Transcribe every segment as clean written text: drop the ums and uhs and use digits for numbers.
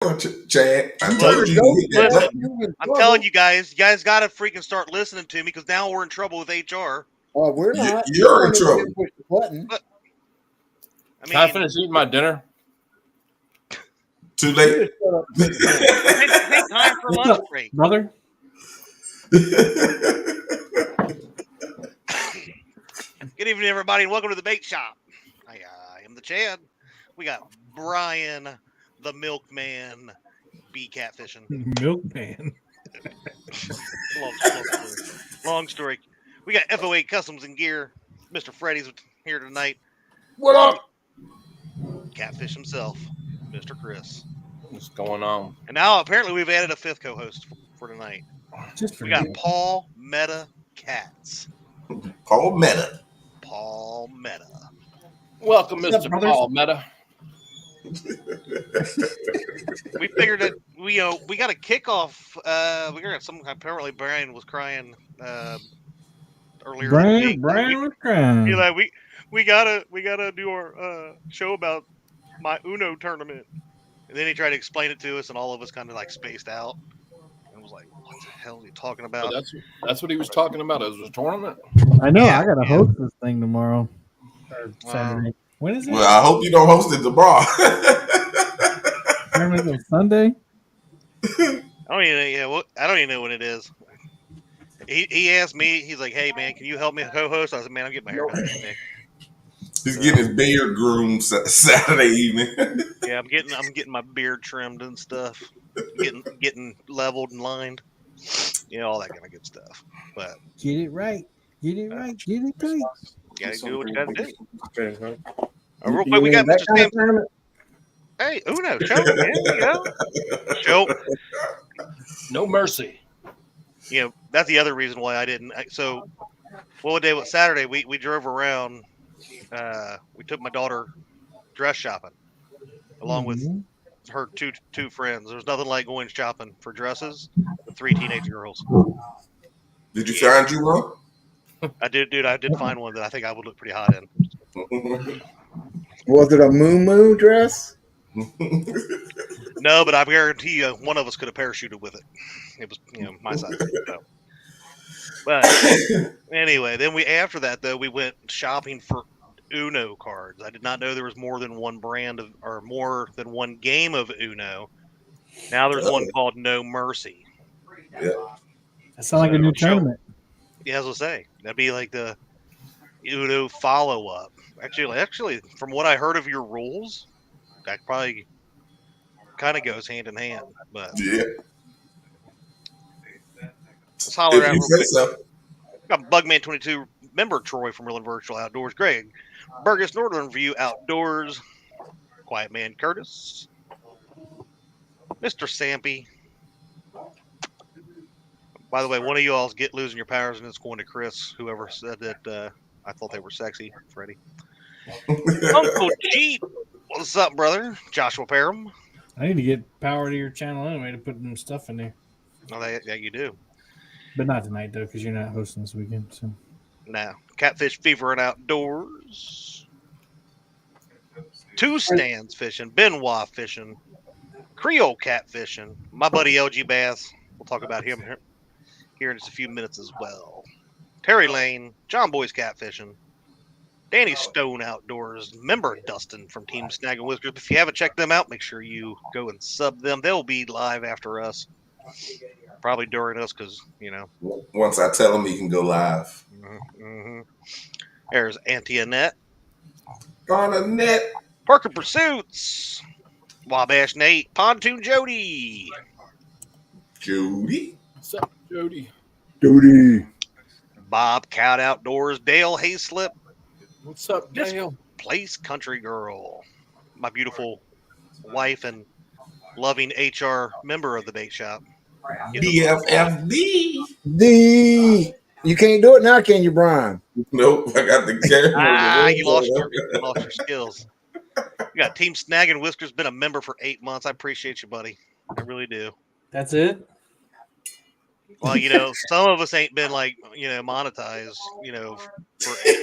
Chad, I told you. Listen, I'm telling you guys got to freaking start listening to me because now we're in trouble with HR. Oh, we're not. You're in trouble. Push the button. But, Can I finish eating my dinner? Too late. Take time for lunch break, brother. Good evening, everybody, and welcome to the Bake Shop. I am the Chad. We got Brian, the Milkman, B catfishing. Milkman. Long story. We got FOA Customs and Gear. Mr. Freddy's here tonight. What up? Catfish himself, Mr. Chris. What's going on? And now apparently we've added a fifth co-host for tonight. We got Paul Meta Katz. Paul Meta. Welcome, Mr. Paul Meta. We figured that we got a kickoff. We got some. Apparently, Brian was crying earlier. Brian was crying. He's like, we gotta do our show about my Uno tournament, and then he tried to explain it to us, and all of us kind of like spaced out. And was like, what the hell are you talking about? So that's what he was talking about. It was a tournament. I know. I gotta host this thing tomorrow. Or Saturday. When is it? Well, I hope you don't host it tomorrow. Tournament on Sunday. I don't even know when it is. He asked me. He's like, "Hey man, can you help me co-host?" I said, "Man, I'm getting my hair done today." He's getting his beard groomed Saturday evening. Yeah, I'm getting my beard trimmed and stuff. Getting leveled and lined. All that kind of good stuff. But get it right. Get it right. Get it right. You gotta do what you gotta do. Real quick, we got Mr. Sam. Hey, Uno, show. There you go. Show. No mercy. That's the other reason why I didn't. So, what day was Saturday? We drove around. We took my daughter dress shopping along with her two friends. There's nothing like going shopping for dresses with 3 teenage girls. Did you find you one? I did, dude. I did find one that I think I would look pretty hot in. Was it a moo dress? No, but I guarantee you, one of us could have parachuted with it. It was, my size. So. But anyway, then after that though, we went shopping for Uno cards. I did not know there was more than one brand or more than one game of Uno. Now there's one called No Mercy. Yeah. That sounds like a new tournament. Yeah, as I say, that'd be like the Uno follow-up. Actually, from what I heard of your rules, that probably kind of goes hand in hand. But yeah, let's holler out real quick. So. Got Bugman 22 member Troy from Real and Virtual Outdoors, Greg Burgess Northern View Outdoors, Quiet Man Curtis, Mr. Sampy. By the way, one of you all's losing your powers, and it's going to Chris. Whoever said that I thought they were sexy, Freddie. Uncle Jeep, what's up, brother? Joshua Parham. I need to get power to your channel anyway to put some stuff in there. Oh, yeah, you do. But not tonight, though, because you're not hosting this weekend. So. Now, Catfish Fever and Outdoors. 2 Stands Fishing, Benoit Fishing, Creole Catfishing, my buddy LG Bass. We'll talk about him here in just a few minutes as well. Terry Lane, John Boy's Catfishing, Danny Stone Outdoors, member Dustin from Team Snag and Whiskers. If you haven't checked them out, make sure you go and sub them. They'll be live after us. Probably during us because, Once I tell him he can go live. Mm-hmm. There's Auntie Annette. On Annette. Parker Pursuits. Wabash Nate. Pontoon Jody. Jody. What's up, Jody? Bob Cat Outdoors. Dale Hayslip. What's up, Dale? Place Country Girl. My beautiful wife and loving HR member of the bait shop. BFFD. You can't do it now, can you, Brian? Nope, I got the camera. You lost your skills. You got Team Snag and Whiskers, been a member for 8 months. I appreciate you, buddy. I really do. That's it? Well, some of us ain't been monetized, for 8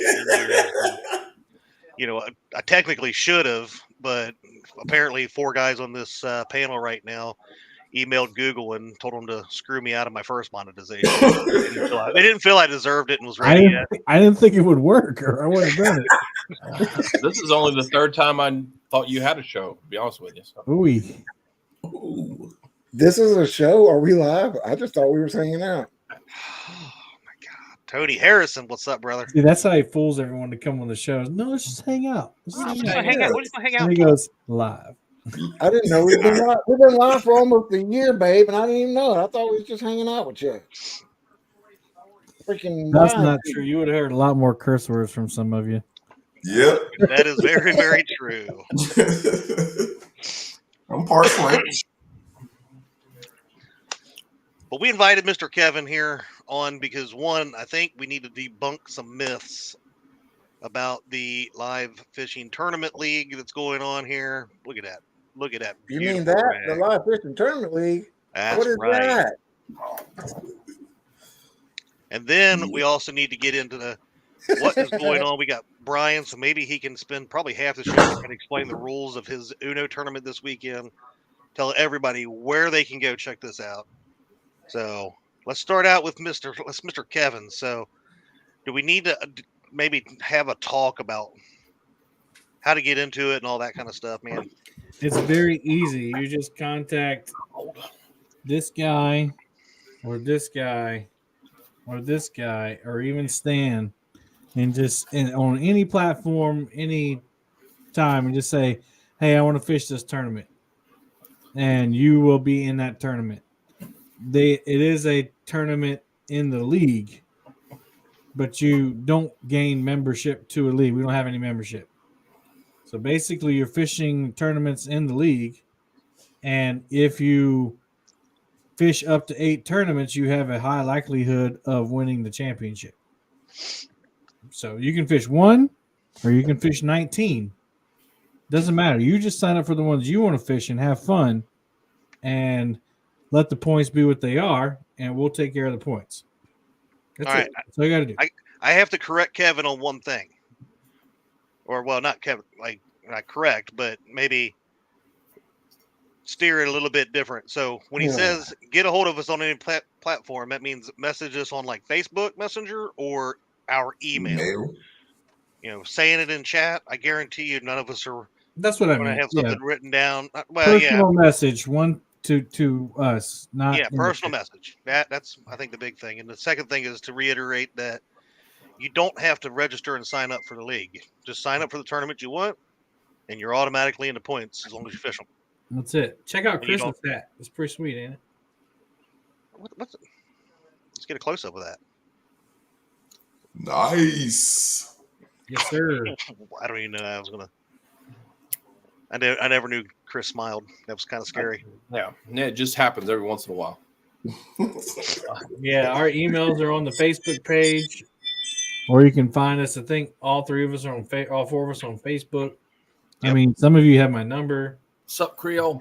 years. I technically should have, but apparently 4 guys on this panel right now emailed Google and told them to screw me out of my first monetization. They didn't feel I deserved it and was ready yet. I didn't think it would work, or I would have done it. This is only the third time I thought you had a show, to be honest with you. So. Ooh. Ooh. This is a show. Are we live? I just thought we were hanging out. Oh my God. Tony Harrison, what's up, brother? See, that's how he fools everyone to come on the show. No, let's just hang out. Let's We're hang just out. gonna hang out. We're just gonna hang out. And he goes live. I didn't know we've been live. We've been live for almost a year, babe, and I didn't even know it. I thought we was just hanging out with you. Freaking That's live. not true. You would have heard a lot more curse words from some of you. Yep. That is very, very true. I'm part French. But we invited Mr. Kevin here on because, one, I think we need to debunk some myths about the live fishing tournament league that's going on here. Look at that. Look at that. You mean beautiful that? rag. The Live Fishing Tournament League? That's What is right. that? And then we also need to get into the what is going on. We got Brian, so maybe he can spend probably half the show and explain the rules of his Uno tournament this weekend. Tell everybody where they can go check this out. So let's start out with Mr. Kevin. So do we need to maybe have a talk about how to get into it and all that kind of stuff, man? It's very easy. You just contact this guy or this guy or this guy or even Stan and just on any platform, any time, and just say, hey, I want to fish this tournament. And you will be in that tournament. It is a tournament in the league, but you don't gain membership to a league. We don't have any membership. So basically, you're fishing tournaments in the league, and if you fish up to 8 tournaments, you have a high likelihood of winning the championship. So you can fish 1 or you can fish 19. Doesn't matter. You just sign up for the ones you want to fish and have fun and let the points be what they are, and we'll take care of the points. That's All it. right. That's all you got to do. I have to correct Kevin on one thing. Or, well, not Kevin, like, not correct, but maybe steer it a little bit different. So when he says get a hold of us on any platform, that means message us on like Facebook Messenger or our email. You know, saying it in chat, I guarantee you none of us are That's what I going to mean. have something written down. Well, Personal message, one to us, not personal message. That's I think the big thing. And the second thing is to reiterate that you don't have to register and sign up for the league. Just sign up for the tournament you want, and you're automatically in the points as long as you fish them. That's it. Check out You Christmas hat. It's pretty sweet, ain't it? Let's get a close up of that. Nice. Yes, sir. I don't even know. I was gonna. I never knew Chris smiled. That was kind of scary. Yeah, it just happens every once in a while. Yeah, our emails are on the Facebook page, or you can find us. I think all 4 of us are on Facebook. I Yep. mean, some of you have my number. Sup, Creole?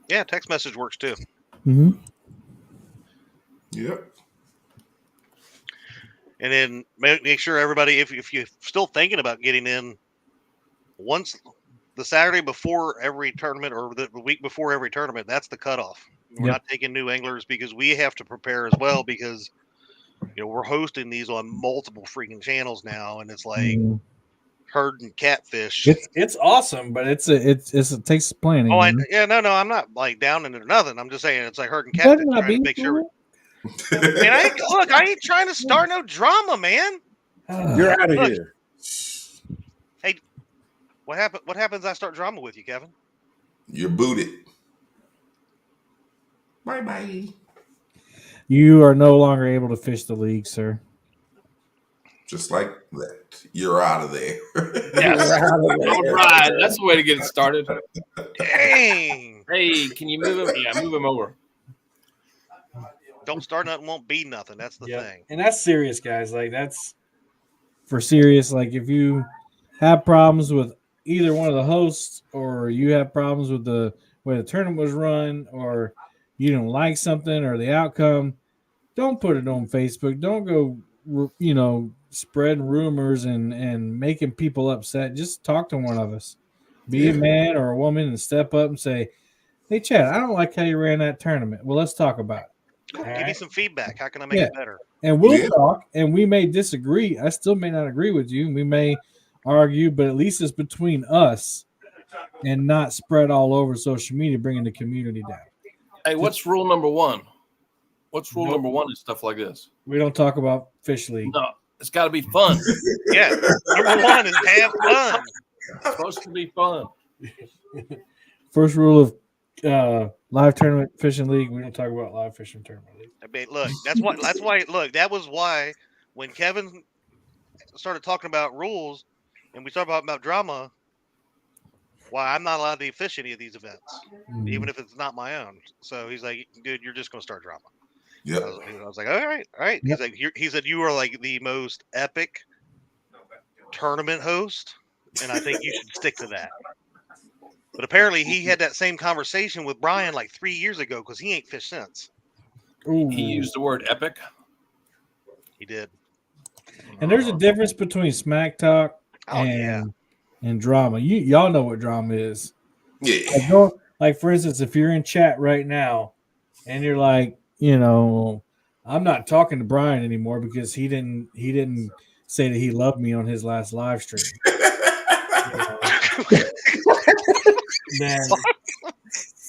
Yeah, text message works too. Mm-hmm. Yep. And then make sure everybody, if you're still thinking about getting in, once the Saturday before every tournament or the week before every tournament, that's the cutoff. We're not taking new anglers because we have to prepare as well because, you know, we're hosting these on multiple freaking channels now, and it's like herding catfish. It's awesome, but it takes planning. Oh, no, I'm not like downing it or nothing. I'm just saying it's like herding catfish. Trying to make sure. Man, I ain't trying to start no drama, man. You're out of here. Hey, what happens? I start drama with you, Kevin. You're booted. Bye. You are no longer able to fish the league, sir. Just like that. You're out of there. Yes. All right. That's the way to get it started. Dang. Hey, can you move him? Yeah, move him over. Don't start nothing, won't be nothing. That's the thing. And that's serious, guys. Like, that's for serious. Like, if you have problems with either one of the hosts, or you have problems with the way the tournament was run, or you don't like something or the outcome, don't put it on Facebook. Don't go, spreading rumors and making people upset. Just talk to one of us. Be a man or a woman and step up and say, "Hey, Chad, I don't like how you ran that tournament. Well, let's talk about it." Cool. All Give me right? some feedback. How can I make it better? And we'll Yeah. talk, and we may disagree. I still may not agree with you. We may argue, but at least it's between us and not spread all over social media, bringing the community down. Hey, what's rule number one? What's rule Nope. number one in stuff like this? We don't talk about fish league. No, it's got to be fun. Yeah. Number one is have fun. It's supposed to be fun. First rule of live tournament fishing league: we don't talk about live fishing tournament league. I mean, look, that's why. Look, that was why when Kevin started talking about rules and we started about drama, why I'm not allowed to fish any of these events, even if it's not my own. So he's like, dude, you're just going to start drama. Yep. I was like, all right. Yep. He's like, he said you are like the most epic tournament host, and I think you should stick to that. But apparently, he had that same conversation with Brian like 3 years ago because he ain't fished since. Ooh. He used the word epic. He did. And there's a difference between smack talk and drama. Y'all know what drama is. Yeah. Like for instance, if you're in chat right now and you're like, I'm not talking to Brian anymore because he didn't say that he loved me on his last live stream.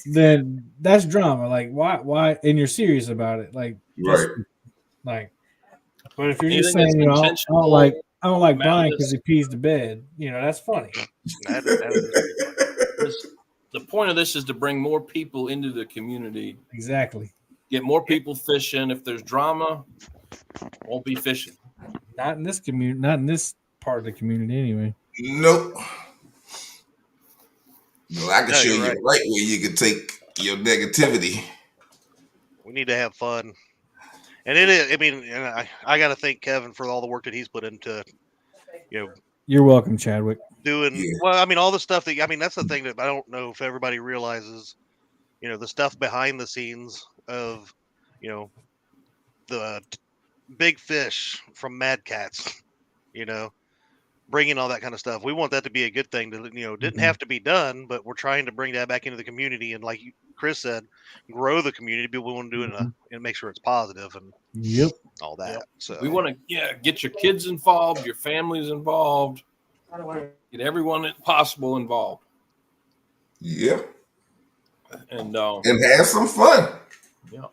Then that's drama. Like why? And you're serious about it. Like Right. But if you're just saying, I don't like Brian because he pees the bed, that's funny. The point of this is to bring more people into the community. Exactly. Get more people fishing. If there's drama, won't be fishing. Not in this community. Not in this part of the community, anyway. Nope. No, I can show you the right way you can take your negativity. We need to have fun. And it is, I mean, and I got to thank Kevin for all the work that he's put into, You're welcome, Chadwick. Well, I mean, all the stuff that's the thing that I don't know if everybody realizes, the stuff behind the scenes of, the big fish from Madkatz, bringing all that kind of stuff. We want that to be a good thing that, didn't have to be done, but we're trying to bring that back into the community. And like Chris said, grow the community. But we want to do it and make sure it's positive and all that. So we want to, get your kids involved, your families involved, get everyone possible involved. Yeah. And have some fun. Yeah.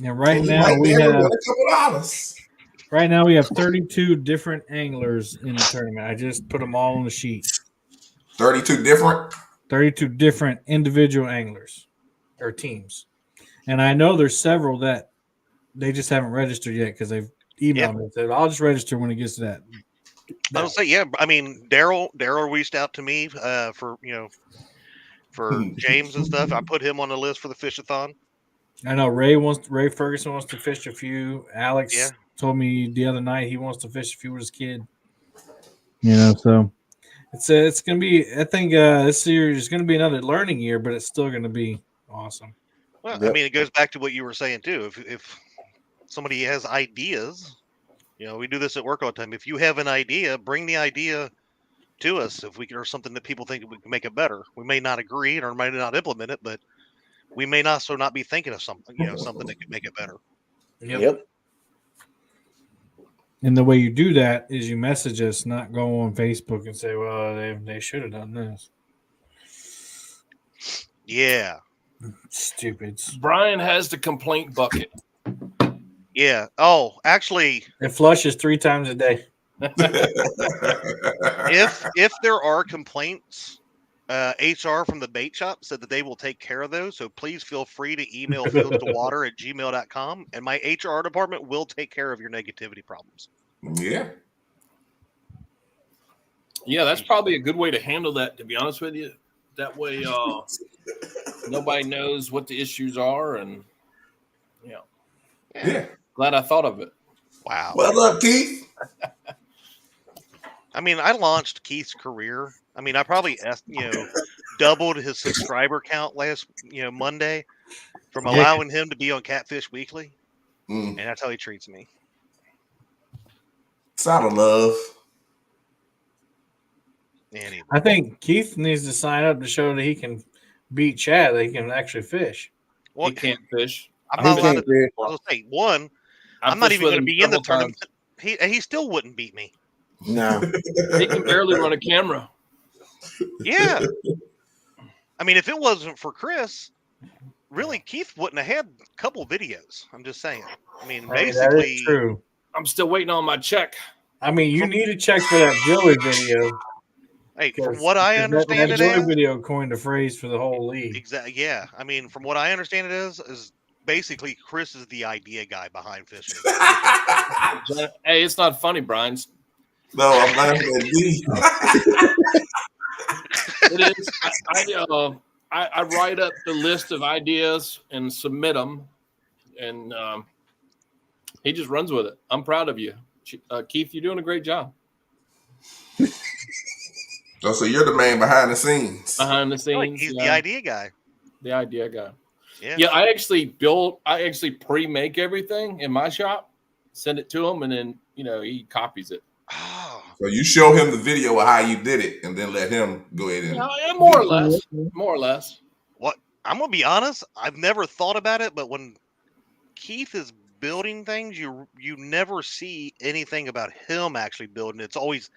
And right now we have a couple $. Right now we have 32 different anglers in the tournament. I just put them all on the sheet. 32 different? 32 different individual anglers or teams. And I know there's several that they just haven't registered yet because they've emailed me and said, I'll just register when it gets to that. I would say, I mean, Daryl reached out to me for James and stuff. I put him on the list for the fish-a-thon. I know Ray Ferguson wants to fish a few. Alex told me the other night he wants to fish a few with his kid. So it's gonna be. I think this year is gonna be another learning year, but it's still gonna be awesome. Well, I mean, it goes back to what you were saying too. If somebody has ideas, we do this at work all the time. If you have an idea, bring the idea to us. If we can, or something that people think we can make it better. We may not agree or might not implement it, but we may not be thinking of something, something that could make it better. Yep. And the way you do that is you message us, not go on Facebook and say, well, they should have done this. Yeah. Stupids. Brian has the complaint bucket. Yeah. Oh, actually, it flushes 3 times a day. If there are complaints, HR from the bait shop said that they will take care of those. So please feel free to email fieldstowater@gmail.com, and my HR department will take care of your negativity problems. Yeah. Yeah, that's probably a good way to handle that, to be honest with you. That way nobody knows what the issues are, and glad I thought of it. Wow. Well up, Keith. I mean, I launched Keith's career. I mean, I probably doubled his subscriber count last Monday from allowing him to be on Catfish Weekly, and that's how he treats me. It's out of love. Anyway. I think Keith needs to sign up to show that he can beat Chad. That he can actually fish. Well, He can't fish. I'm He not allowed can't to. fish. I was gonna say one. I've I'm not fished even with going to him be in the several tournament. times. He still wouldn't beat me. No. He can barely run a camera. Yeah. I mean, if it wasn't for Chris, really, Keith wouldn't have had a couple videos. I'm just saying. I mean, That is basically, true. I'm still waiting on my check. I mean, you need to check for that Joey video. hey, from what I That understand it Joey is, video coined the phrase for the whole league. exactly. Yeah. I mean, from what I understand it is basically Chris is the idea guy behind fishing. Hey, it's not funny, Brian. No, I'm laughing at D. It is. I write up the list of ideas and submit them, and he just runs with it. I'm proud of you, Keith. You're doing a great job. Oh, so you're the man behind the scenes. Behind the scenes, He's the idea guy. The idea guy. Yeah. Yeah, I actually pre-make everything in my shop, send it to him, and then he copies it. Oh. So you show him the video of how you did it, and then let him go ahead and. Yeah, more or less. What I'm gonna be honest, I've never thought about it, but when Keith is building things, you never see anything about him actually building. It's always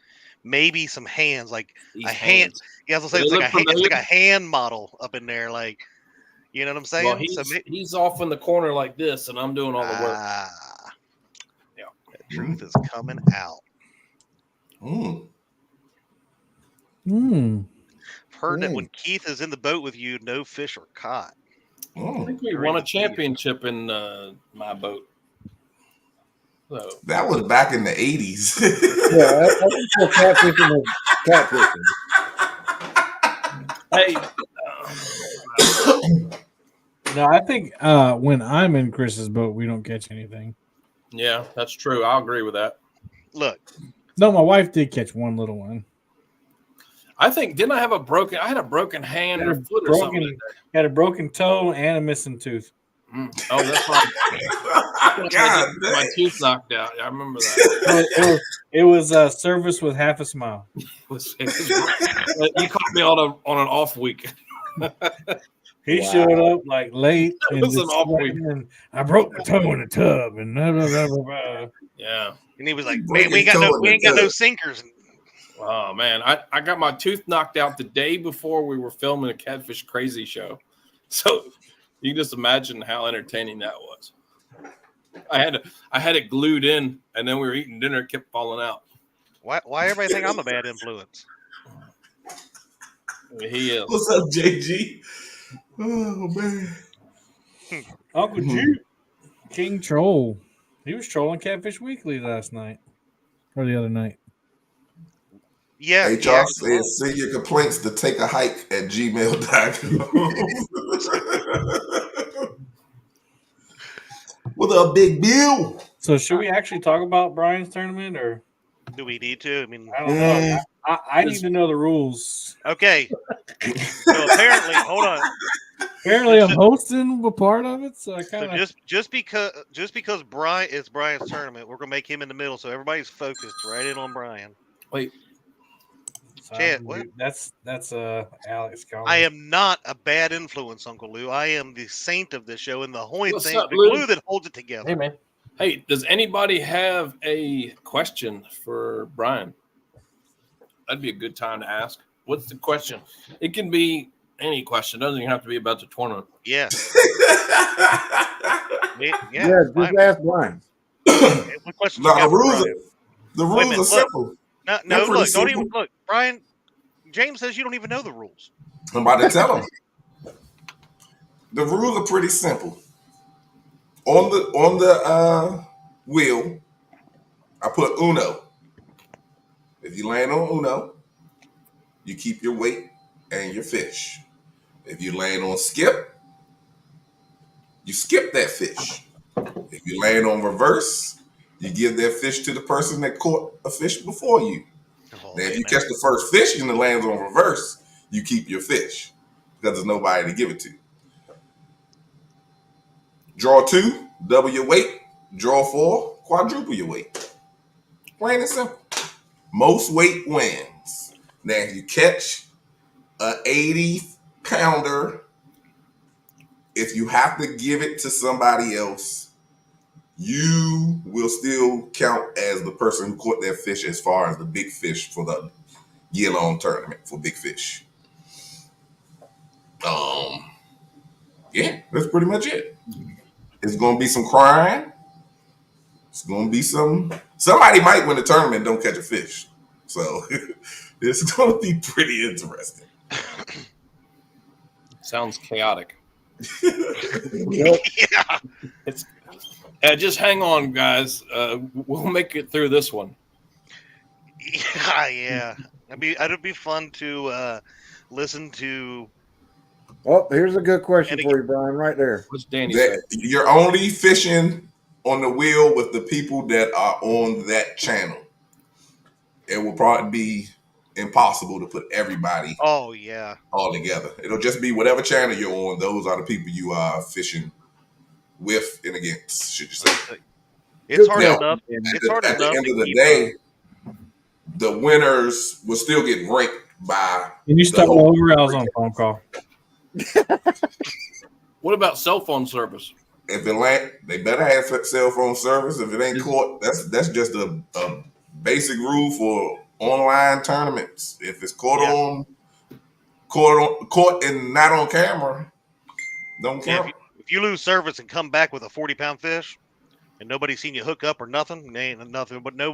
maybe some hands, like a hand. Yeah, I was gonna say it's like a hand model up in there, like you know what I'm saying. Well, he's off in the corner like this, and I'm doing all the work. Yeah, the truth is coming out. Heard that when Keith is in the boat with you, no fish are caught. I think we won a championship in my boat. So. That was back in the 80s. Yeah, I think the catfishing was catfishing. Hey. No, I think when I'm in Chris's boat, we don't catch anything. Yeah, that's true. I'll agree with that. Look. No, my wife did catch one little one. I think, didn't I have a broken hand or foot or something? Had a broken toe and a missing tooth. Oh, that's right. My tooth knocked out. I remember that. It was service with half a smile. You caught me on an off week. He showed up like late. It was an off week. And I broke my toe in the tub and blah, blah, blah, blah, blah. Yeah. And he was like, "Man, we ain't got no sinkers." Oh man, I got my tooth knocked out the day before we were filming a Catfish Crazy show. So you can just imagine how entertaining that was. I had it glued in, and then we were eating dinner, it kept falling out. Why everybody think I'm a bad influence? He is. What's up, JG? Oh man. Uncle G, King Troll. He was trolling Catfish Weekly last night or the other night. HR Yeah. said, send your complaints to takeahike@gmail.com. What up, Big Bill? So should we actually talk about Brian's tournament, or do we need to? I mean, I don't know. I need to know the rules. Okay. So apparently, hold on. Apparently, I'm hosting a part of it, so I kind of just because it's Brian's tournament, we're gonna make him in the middle, so everybody's focused right in on Brian. Wait. Chad, what? That's Alex calling. I am not a bad influence, Uncle Lou. I am the saint of this show and the holy What's thing, up, the Lou? glue that holds it together. Hey man. Hey, does anybody have a question for Brian? That'd be a good time to ask. What's the question? It can be any question. It doesn't even have to be about the tournament. Yeah. Yeah, just ask Brian. What questions No, you got for the Brian? rules are simple. No, pretty look, simple. don't even look. Brian, James says you don't even know the rules. I'm about to tell him. The rules are pretty simple. On the wheel, I put Uno. If you land on Uno, you keep your weight and your fish. If you land on skip, you skip that fish. If you land on reverse, you give that fish to the person that caught a fish before you. Now, if you catch the first fish and it lands on reverse, you keep your fish because there's nobody to give it to. Draw 2, double your weight. Draw 4, quadruple your weight. Plain and simple. Most weight wins. Now, if you catch a 80-pounder, if you have to give it to somebody else, you will still count as the person who caught that fish as far as the big fish for the year-long tournament for big fish. Yeah, that's pretty much it. It's gonna be some crying. It's gonna be somebody might win the tournament and don't catch a fish. So it's gonna be pretty interesting. Sounds chaotic. Yep. Yeah. It's just hang on, guys. We'll make it through this one. Yeah. It'd be fun to listen to. Oh, here's a good question for you, Brian, right there. What's Danny say? You're only fishing on the wheel with the people that are on that channel. It will probably be impossible to put everybody Oh yeah. all together. It'll just be whatever channel you're on. Those are the people you are fishing with and against, should you say. It's hard Now, enough. At It's the, hard at the enough end to of the keep day, the winners will still get ranked by. Can you the start whole- over? I was on a phone call. What about cell phone service? If it ain't, they better have cell phone service. If it ain't caught, that's just a basic rule for online tournaments. If it's caught and not on camera, don't Yeah, count. if you lose service and come back with a 40-pound fish, and nobody's seen you hook up or nothing, ain't nothing. But no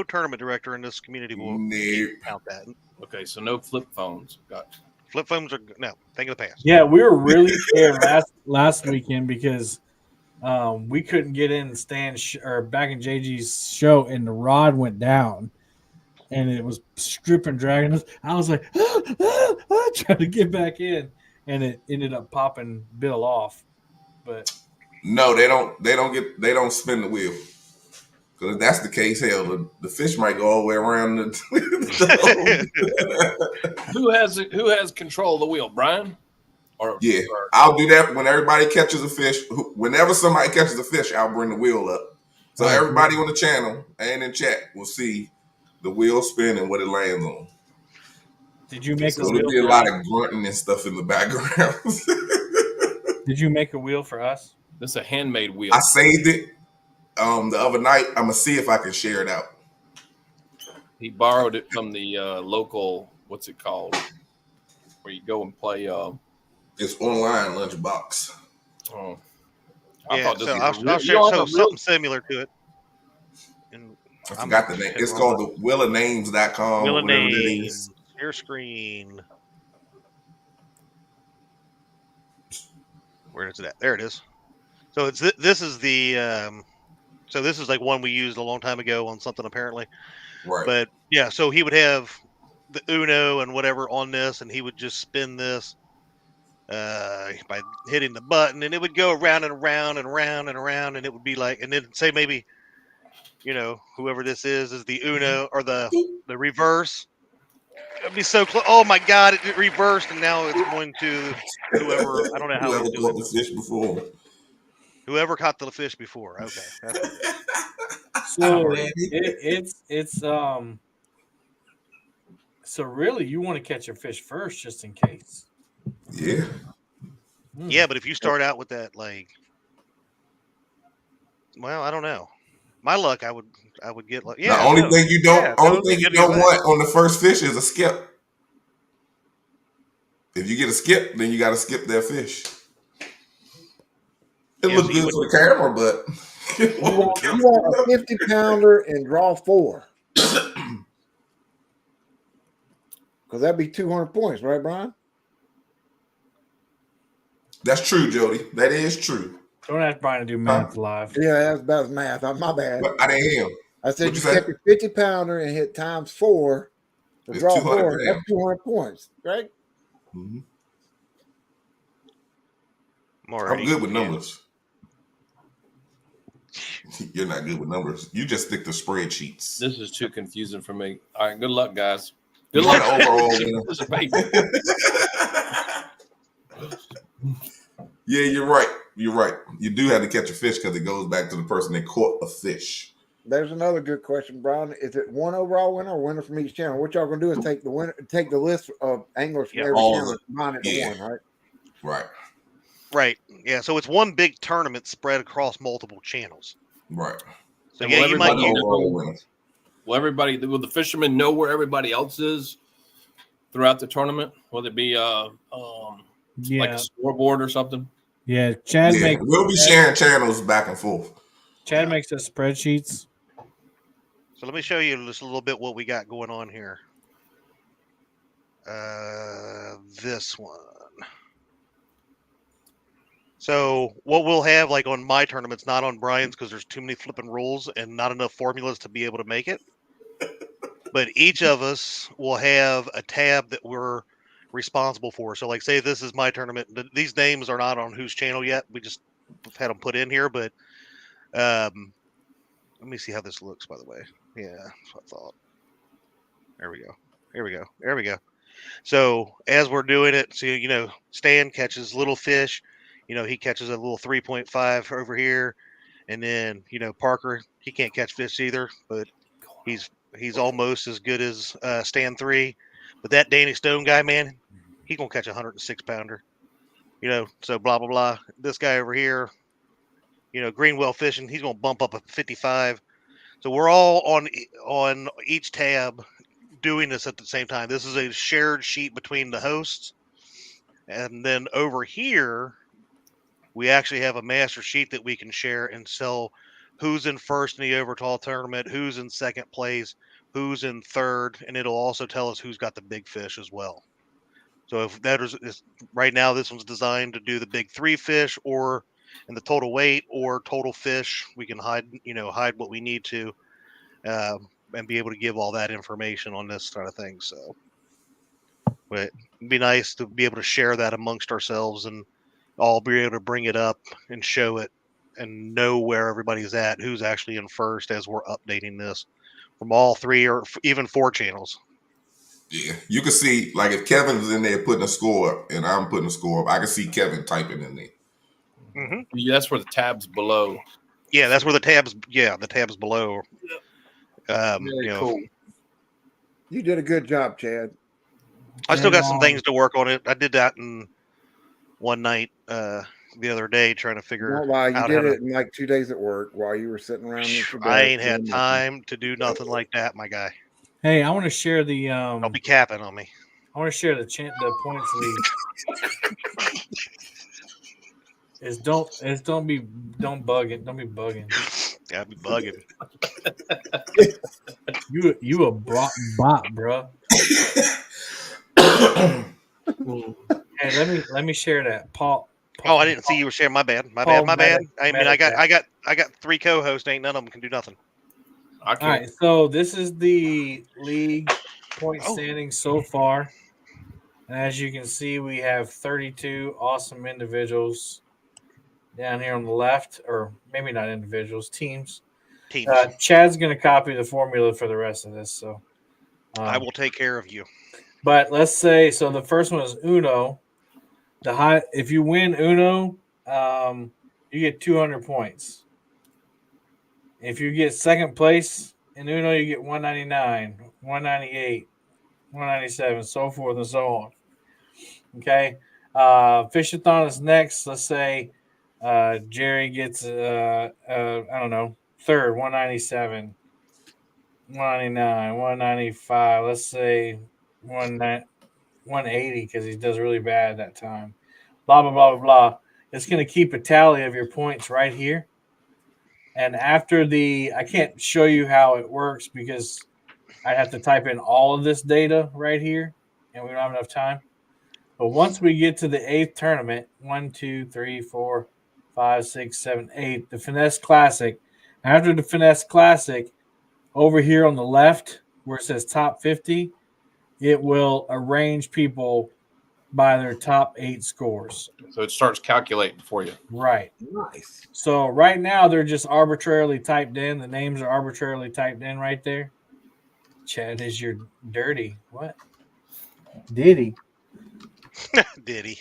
tournament director in this community will count that. Okay, so no flip phones. Gotcha. Flip phones are no thing of the past. Yeah, we were really scared last weekend because we couldn't get in Stan or back in JG's show, and the rod went down, and it was stripping, dragging us. I was like, trying to get back in, and it ended up popping Bill off. But No, they don't spin the wheel. Because if that's the case, hell, the fish might go all the way around Who has control of the wheel, Brian? Yeah, I'll do that when everybody catches a fish. Whenever somebody catches a fish, I'll bring the wheel up. So everybody on the channel and in chat will see the wheel spin and what it lands on. did you make So a there'll wheel? be a lot of grunting and stuff in the background. Did you make a wheel for us? This is a handmade wheel. I saved it the other night. I'm gonna see if I can share it out. He borrowed it from the local, what's it called? Where you go and play. It's online Lunchbox. Oh, Yeah, so I'll you share don't have a something similar to it. And I forgot the name. It's called the WillowNames.com. Wheel of whatever it Names. is. Your screen. Where is it at? There it is. So this is the so this is like one we used a long time ago on something apparently. Right. But yeah, so he would have the Uno and whatever on this, and he would just spin this by hitting the button, and it would go around and around and around and around, and it would be like, and then say maybe, whoever this is the Uno or the reverse. It'd be so close. Oh my God! It reversed, and now it's going to whoever. I don't know how Whoever he's caught doing the fish before. Whoever caught the fish before. Okay. So it's so really you want to catch a fish first just in case. Yeah. Yeah, but if you start out with that, I don't know. My luck, I would get like. Yeah. The only thing you don't want on the first fish is a skip. If you get a skip, then you got to skip that fish. It looks good for the camera, but you want a 50-pounder and draw 4. Because that'd be 200 points, right, Brian? That's true, Jody. That is true. Don't ask Brian to do math live. Yeah, that's math. My bad. But I didn't hear him. I said What'd you catch a 50-pounder and hit times 4 to draw 4. That's 200 points, right? Mm-hmm. I'm good with numbers. You're not good with numbers. You just stick to spreadsheets. This is too confusing for me. All right, good luck, guys. Good luck overall. Yeah, you're right. You're right. You do have to catch a fish because it goes back to the person that caught a fish. there's another good question, Brian. Is it one overall winner or winner from each channel? What y'all gonna do is take the winner, take the list of anglers from Yeah. every All of channel, it. and combine it to Yeah. one, right? Right. Right. Yeah. So it's one big tournament spread across multiple channels. Right. So And yeah, will you might One everybody use. overall winner. will the fishermen know where everybody else is throughout the tournament? Will it be like Yeah, a scoreboard or something? yeah. Chad Yeah, we'll be sharing channels back and forth. makes us spreadsheets. So let me show you just a little bit what we got going on here. This one. So what we'll have, like on my tournaments, not on Brian's, because there's too many flipping rules and not enough formulas to be able to make it. But each of us will have a tab that we're responsible for. So, like, say this is my tournament. These names are not on whose channel yet. We just had them put in here. But let me see how this looks. By the way, yeah, that's what I thought. There we go. Here we go. There we go. So as we're doing it, so Stan catches little fish. He catches a little 3.5 over here, and then Parker, he can't catch fish either, but he's almost as good as Stan 3. But that Danny Stone guy, man, he's gonna catch a 106-pounder. So blah blah blah. This guy over here, Greenwell fishing, he's gonna bump up a 55. So we're all on each tab doing this at the same time. This is a shared sheet between the hosts. And then over here, we actually have a master sheet that we can share and sell who's in first in the overall tournament, who's in second place, who's in third, and it'll also tell us who's got the big fish as well. So if that is right now, this one's designed to do the big 3 fish or in the total weight or total fish. We can hide what we need to and be able to give all that information on this kind of thing. So, but it'd be nice to be able to share that amongst ourselves and all be able to bring it up and show it and know where everybody's at, who's actually in first as we're updating this from all 3 or even 4 channels. Yeah, you can see, like, if Kevin's in there putting a score up and I'm putting a score up, I can see Kevin typing in there. Mm-hmm. Yeah, that's where the tab's below. Yeah, that's where the tabs. Yeah, the tabs below. Very cool. You did a good job, Chad. I still got some things to work on it. I did that in one night the other day, trying to figure Not lie, you out did how to. it in like 2 days at work while you were sitting around. I ain't had time to do nothing like that, my guy. Hey, I want to share the. Don't be capping on me. I want to share the points lead. Don't be bugging. Yeah, be bugging. You a bot, bro. Hey, let me share that, Paul. Oh, I didn't see you were sharing. My bad. My bad. I mean, I got 3 co-hosts. Ain't none of them can do nothing. All right, so this is the league point standings so far. And as you can see, we have 32 awesome individuals down here on the left, or maybe not individuals, teams. Chad's going to copy the formula for the rest of this. So I will take care of you. But let's say, so the first one is Uno. If you win Uno, you get 200 points. If you get second place in Uno, you get 199, 198, 197, so forth and so on. Okay. Fishathon is next. Let's say Jerry gets, I don't know, third, 197, 199, 195. Let's say 180 because he does really bad that time. Blah, blah, blah, blah, blah. It's going to keep a tally of your points right here. And after I can't show you how it works because I have to type in all of this data right here, and we don't have enough time. But once we get to the 8th tournament, 1, 2, 3, 4, 5, 6, 7, 8, the Finesse Classic. After the Finesse Classic, over here on the left where it says top 50, it will arrange people by their top 8 scores. So it starts calculating for you. Right. Nice. So right now they're just arbitrarily typed in. The names are arbitrarily typed in right there. Chad is your dirty. What? Diddy. Diddy.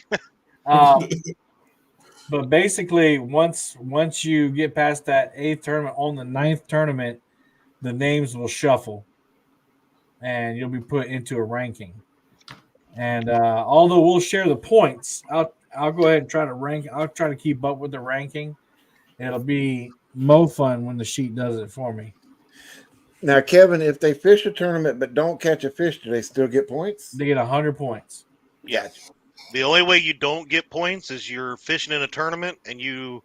But basically, once you get past that 8th tournament, on the 9th tournament, the names will shuffle, and you'll be put into a ranking. And although we'll share the points, I'll go ahead and try to rank. I'll try to keep up with the ranking. It'll be mo fun when the sheet does it for me. Now, Kevin, if they fish a tournament but don't catch a fish, do they still get points? They get 100 points. Yeah. The only way you don't get points is you're fishing in a tournament and you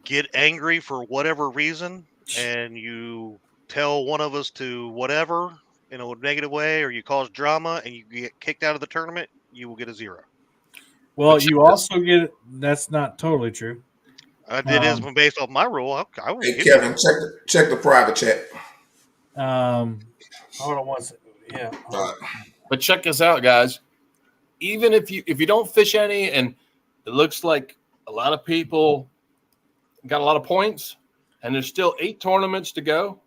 get angry for whatever reason, and you tell one of us to whatever in a negative way, or you cause drama and you get kicked out of the tournament, you will get a 0. Well, you also get that's not totally true. It is based off my rule. I will Hey give Kevin, check the private chat. Hold on one second. Yeah. But check this out, guys. Even if you don't fish any and it looks like a lot of people got a lot of points and there's still 8 tournaments to go,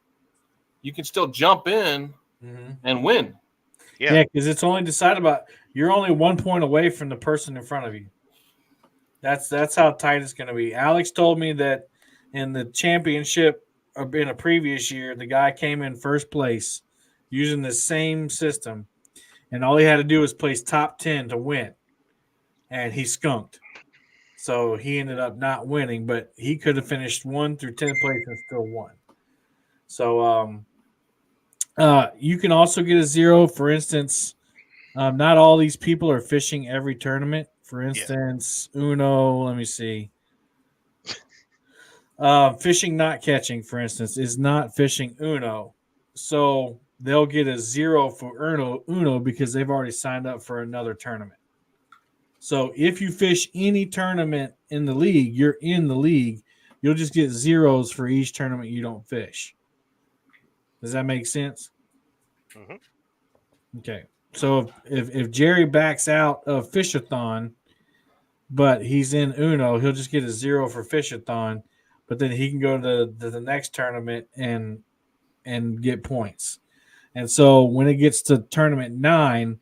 you can still jump in and win. Yeah, because it's only decided about you're only 1 point away from the person in front of you. That's how tight it's going to be. Alex told me that in the championship in a previous year, the guy came in first place using the same system, and all he had to do was place top 10 to win, and he skunked. So he ended up not winning, but he could have finished 1 through 10 place and still won. So you can also get a 0. For instance, not all these people are fishing every tournament. For instance, Uno, let me see. Fishing not catching, for instance, is not fishing Uno. So they'll get a 0 for Uno because they've already signed up for another tournament. So if you fish any tournament in the league, you're in the league. You'll just get 0s for each tournament you don't fish. Does that make sense? Okay. So if Jerry backs out of Fishathon, but he's in Uno, he'll just get a 0 for Fishathon, but then he can go to the next tournament and get points. And so when it gets to tournament 9,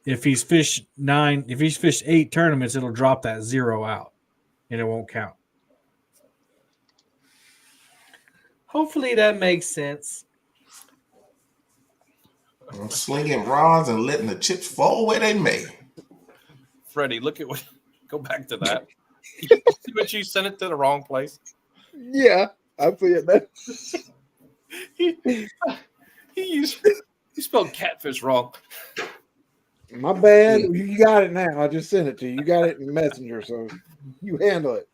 if he's fished 8 tournaments, it'll drop that 0 out and it won't count. Hopefully that makes sense. I'm slinging rods and letting the chips fall where they may. Freddie, look at what. Go back to that. See what you sent it to the wrong place? Yeah, I see it now. He spelled catfish wrong. My bad. You got it now. I just sent it to you. You got it in Messenger, so you handle it.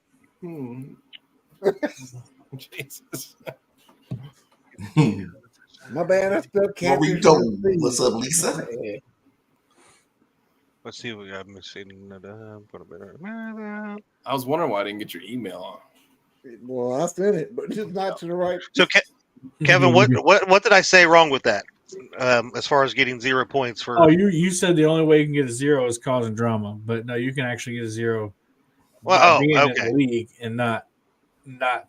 Jesus. My bad. I spelled catfish. What were you doing? What's up, Lisa? Let's see what we got missing. I was wondering why I didn't get your email. Well, I sent it, but just not to the right. So, Kevin, what did I say wrong with that? As far as getting 0 points for? Oh, you said the only way you can get a 0 is causing drama, but no, you can actually get a 0. Well, being okay. in the league and not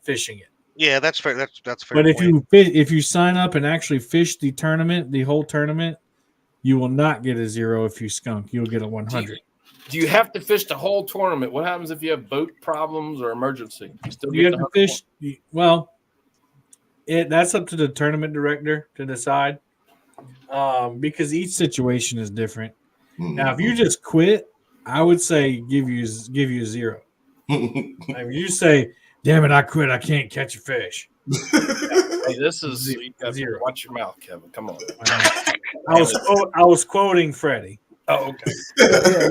fishing it. Yeah, that's fair. That's fair. But if you sign up and actually fish the tournament, the whole tournament, you will not get a 0 if you skunk. You'll get a 100. Do you have to fish the whole tournament? What happens if you have boat problems or emergency? You have to fish. Well, that's up to the tournament director to decide, because each situation is different. Now, if you just quit, I would say give you a 0. If you say, "Damn it, I quit. I can't catch a fish." Hey, this is you got to 0. watch your mouth, Kevin. Come on. I was quoting Freddie. Oh, okay. Yeah.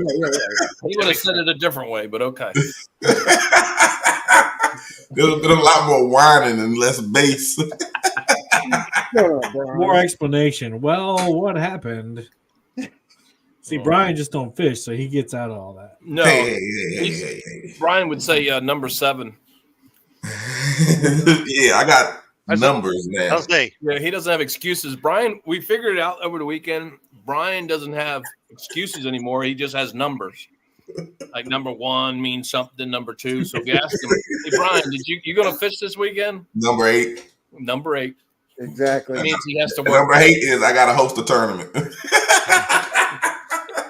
He would have said it a different way, but okay. There's been a lot more whining and less bass. More explanation. Well, what happened? See, Brian just don't fish, so he gets out of all that. No, Hey. Brian would say number 7. Yeah, I got numbers now. I'll say. Yeah, he doesn't have excuses. Brian, we figured it out over the weekend. Brian doesn't have excuses anymore. He just has numbers. Like number 1 means something. Number 2. So if you ask him, "Hey Brian, you going to fish this weekend?" Number 8. Number 8. Exactly. That means he has to work. Number 8 is I got to host a tournament.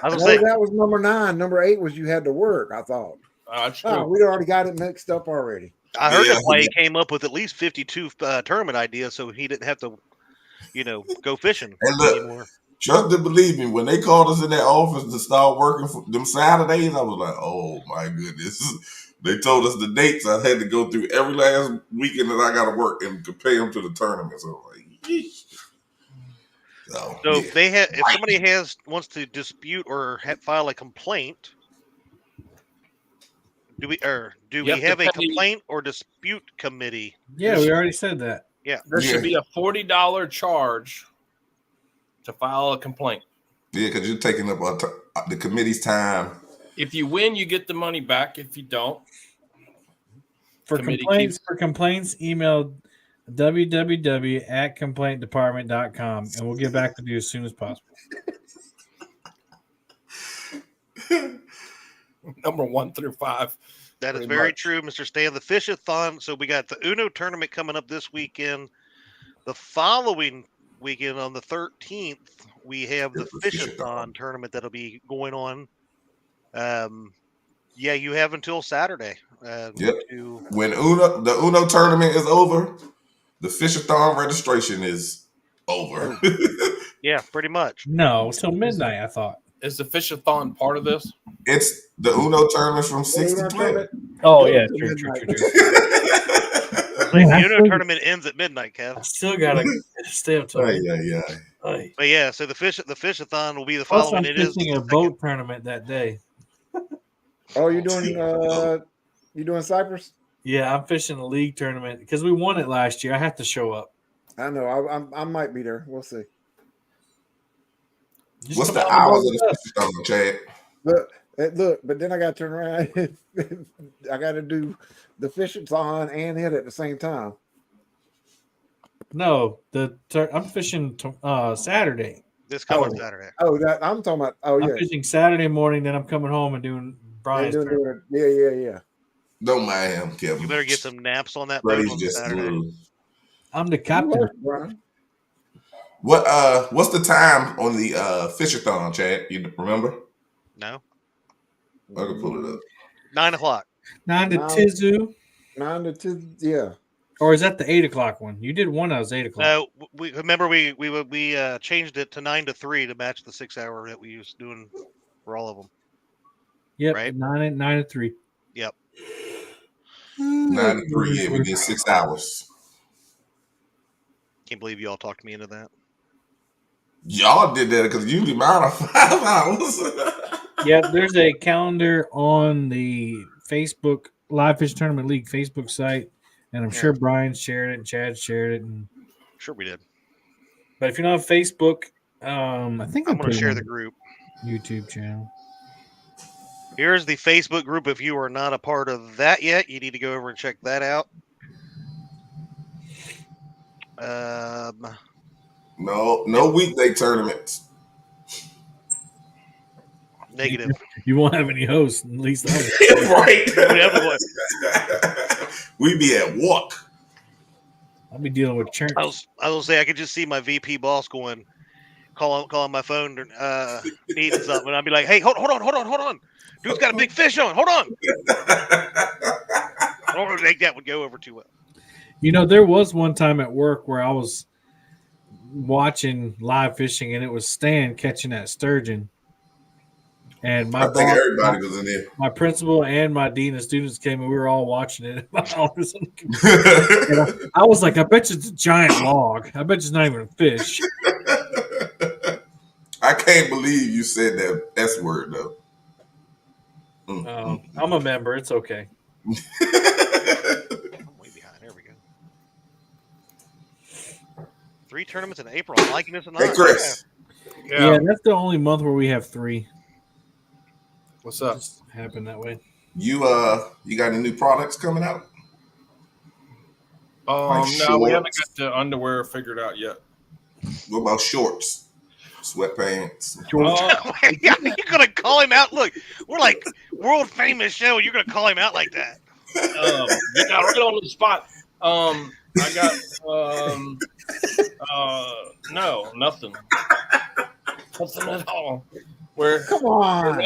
I was No, saying that was number 9. Number 8 was you had to work. I thought. That's true. Oh, we already got it mixed up already. I heard Yeah, the play came up with at least 52 tournament ideas, so he didn't have to, go fishing And look, anymore. trust and believe me, when they called us in that office to start working for them Saturdays, I was like, oh my goodness. They told us the dates. I had to go through every last weekend that I got to work and compare them to the tournament. So I was like, yeesh. So yeah. If somebody wants to dispute or file a complaint, do we have a complaint or dispute committee? Yeah, we already said that. Yeah, There should be a $40 charge to file a complaint. Yeah, because you're taking up the committee's time. If you win, you get the money back. If you don't, For complaints, email www.complaintdepartment.com and we'll get back with you as soon as possible. Number 1 through 5. that is very true, Mr. Stan. The Fishathon. So we got the Uno tournament coming up this weekend. The following weekend on the 13th, we have the Fishathon tournament that'll be going on. Yeah, you have until Saturday. Yep. When the Uno tournament is over, the Fishathon registration is over. Yeah, pretty much. No, till midnight, I thought. Is the Fishathon part of this? It's the Uno tournament from 6 to 12. Oh, yeah, true. The Uno tournament ends at midnight, Kev. I still got to stay up till Yeah. But yeah, so the Fishathon will be the Plus, following. I'm fishing a boat tournament that day. Oh, you doing Cyprus? Yeah, I'm fishing a league tournament because we won it last year. I have to show up. I know. I might be there. We'll see. What's the hours of the Fishathon, Chad? Look, but then I got to turn around. I got to do the Fishathon and it at the same time. No, I'm fishing Saturday. This coming Saturday. Oh, that I'm talking about. Oh, yeah. I'm fishing Saturday morning, then I'm coming home and doing Brian's tournament. Yeah. Don't mind him, Kevin. You better get some naps on that boat on Saturday. I'm the captain. What's the time on the Fishathon, Chad? You remember? No. I can pull it up. 9 o'clock. 9 to Tizu. 9 to 2, yeah. Or is that the 8 o'clock one? You did one that was 8 o'clock. No, we changed it to 9 to 3 to match the 6 hour that we used doing for all of them. Yep, right? 9 to 3. Yep. 9 to 3, yeah, we did 6 hours. Can't believe you all talked me into that. Y'all did that because usually mine are 5 hours. Yeah, there's a calendar on the Facebook Live Fish Tournament League Facebook site, and I'm sure Brian shared it and Chad shared it. And sure we did. But if you're not on Facebook, I think I'm going to share the group. YouTube channel. Here's the Facebook group. If you are not a part of that yet, you need to go over and check that out. No weekday tournaments. Negative. You won't have any hosts, at least. Right. We be at work. I'll be dealing with church. I will say I could just see my VP boss going, calling my phone, needing something, and I'd be like, "Hey, hold on, dude's got a big fish on. Hold on." I don't think that would go over too well. You know, there was one time at work where I was watching live fishing, and it was Stan catching that sturgeon. And I think everybody was in there. My principal and my dean of students came, and we were all watching it. I was like, I bet you it's a giant log. I bet you it's not even a fish. I can't believe you said that S word, though. I'm a member. It's okay. I'm way behind. There we go. 3 tournaments in April. I'm liking this a lot. Hey, Chris. Yeah, that's the only month where we have 3. What's up? Just happened that way. You got any new products coming out? No, we haven't got the underwear figured out yet. What about shorts, sweatpants? You're gonna call him out? Look, we're like world famous show. You're gonna call him out like that? Right on the spot. I got no, nothing. Nothing at all. Come on.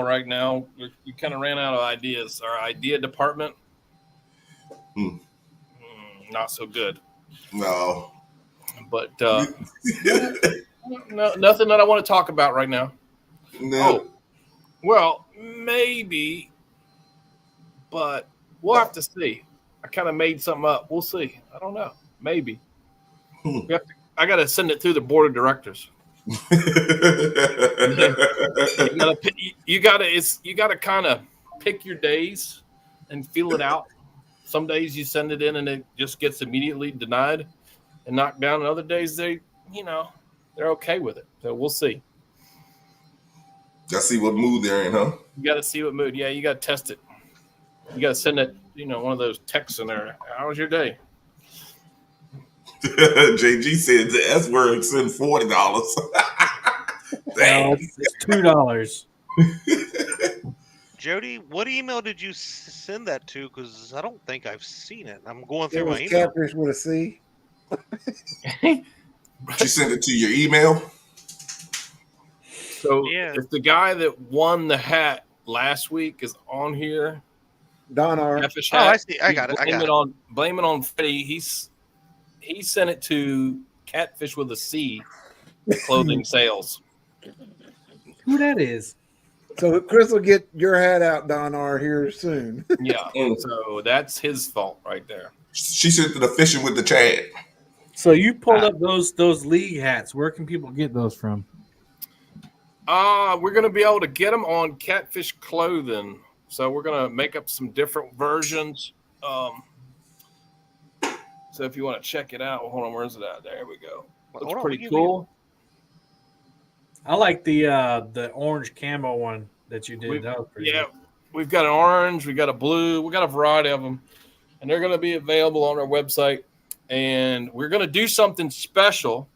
Right now, we kind of ran out of ideas. Our idea department Not so good. No. But no, nothing that I want to talk about right now. No. Oh, well, maybe, but we'll have to see. I kind of made something up. We'll see. I don't know. Maybe. I got to send it through the board of directors. You gotta kind of pick your days and feel it out. Some days you send it in and it just gets immediately denied and knocked down, and other days they're okay with it. So we'll see. Gotta see what mood they're in, huh? You got to see what mood. Yeah, you got to test it. You got to send it. One of those texts in there. How was your day? JG said the S word send $40. No, it's $2. Jody, what email did you send that to? Because I don't think I've seen it. I'm going It through my was email. catfish with a C. You send it to your email? So Yeah. if the guy that won the hat last week is on here, Don R. catfish Oh, hat, I see. I got it. Blame it on Freddie. He sent it to Catfish with a C clothing sales. Who that is? So Chris will get your hat out, Don R, here soon. Yeah. So that's his fault right there. She sent it to the fishing with the Chad. So you pulled up those league hats. Where can people get those from? We're gonna be able to get them on Catfish Clothing. So we're gonna make up some different versions. So if you want to check it out, hold on, where's it at? There we go. Looks pretty cool. I like the orange camo one that you did. That was pretty good. We've got an orange, we got a blue, we got a variety of them, and they're going to be available on our website. And we're going to do something special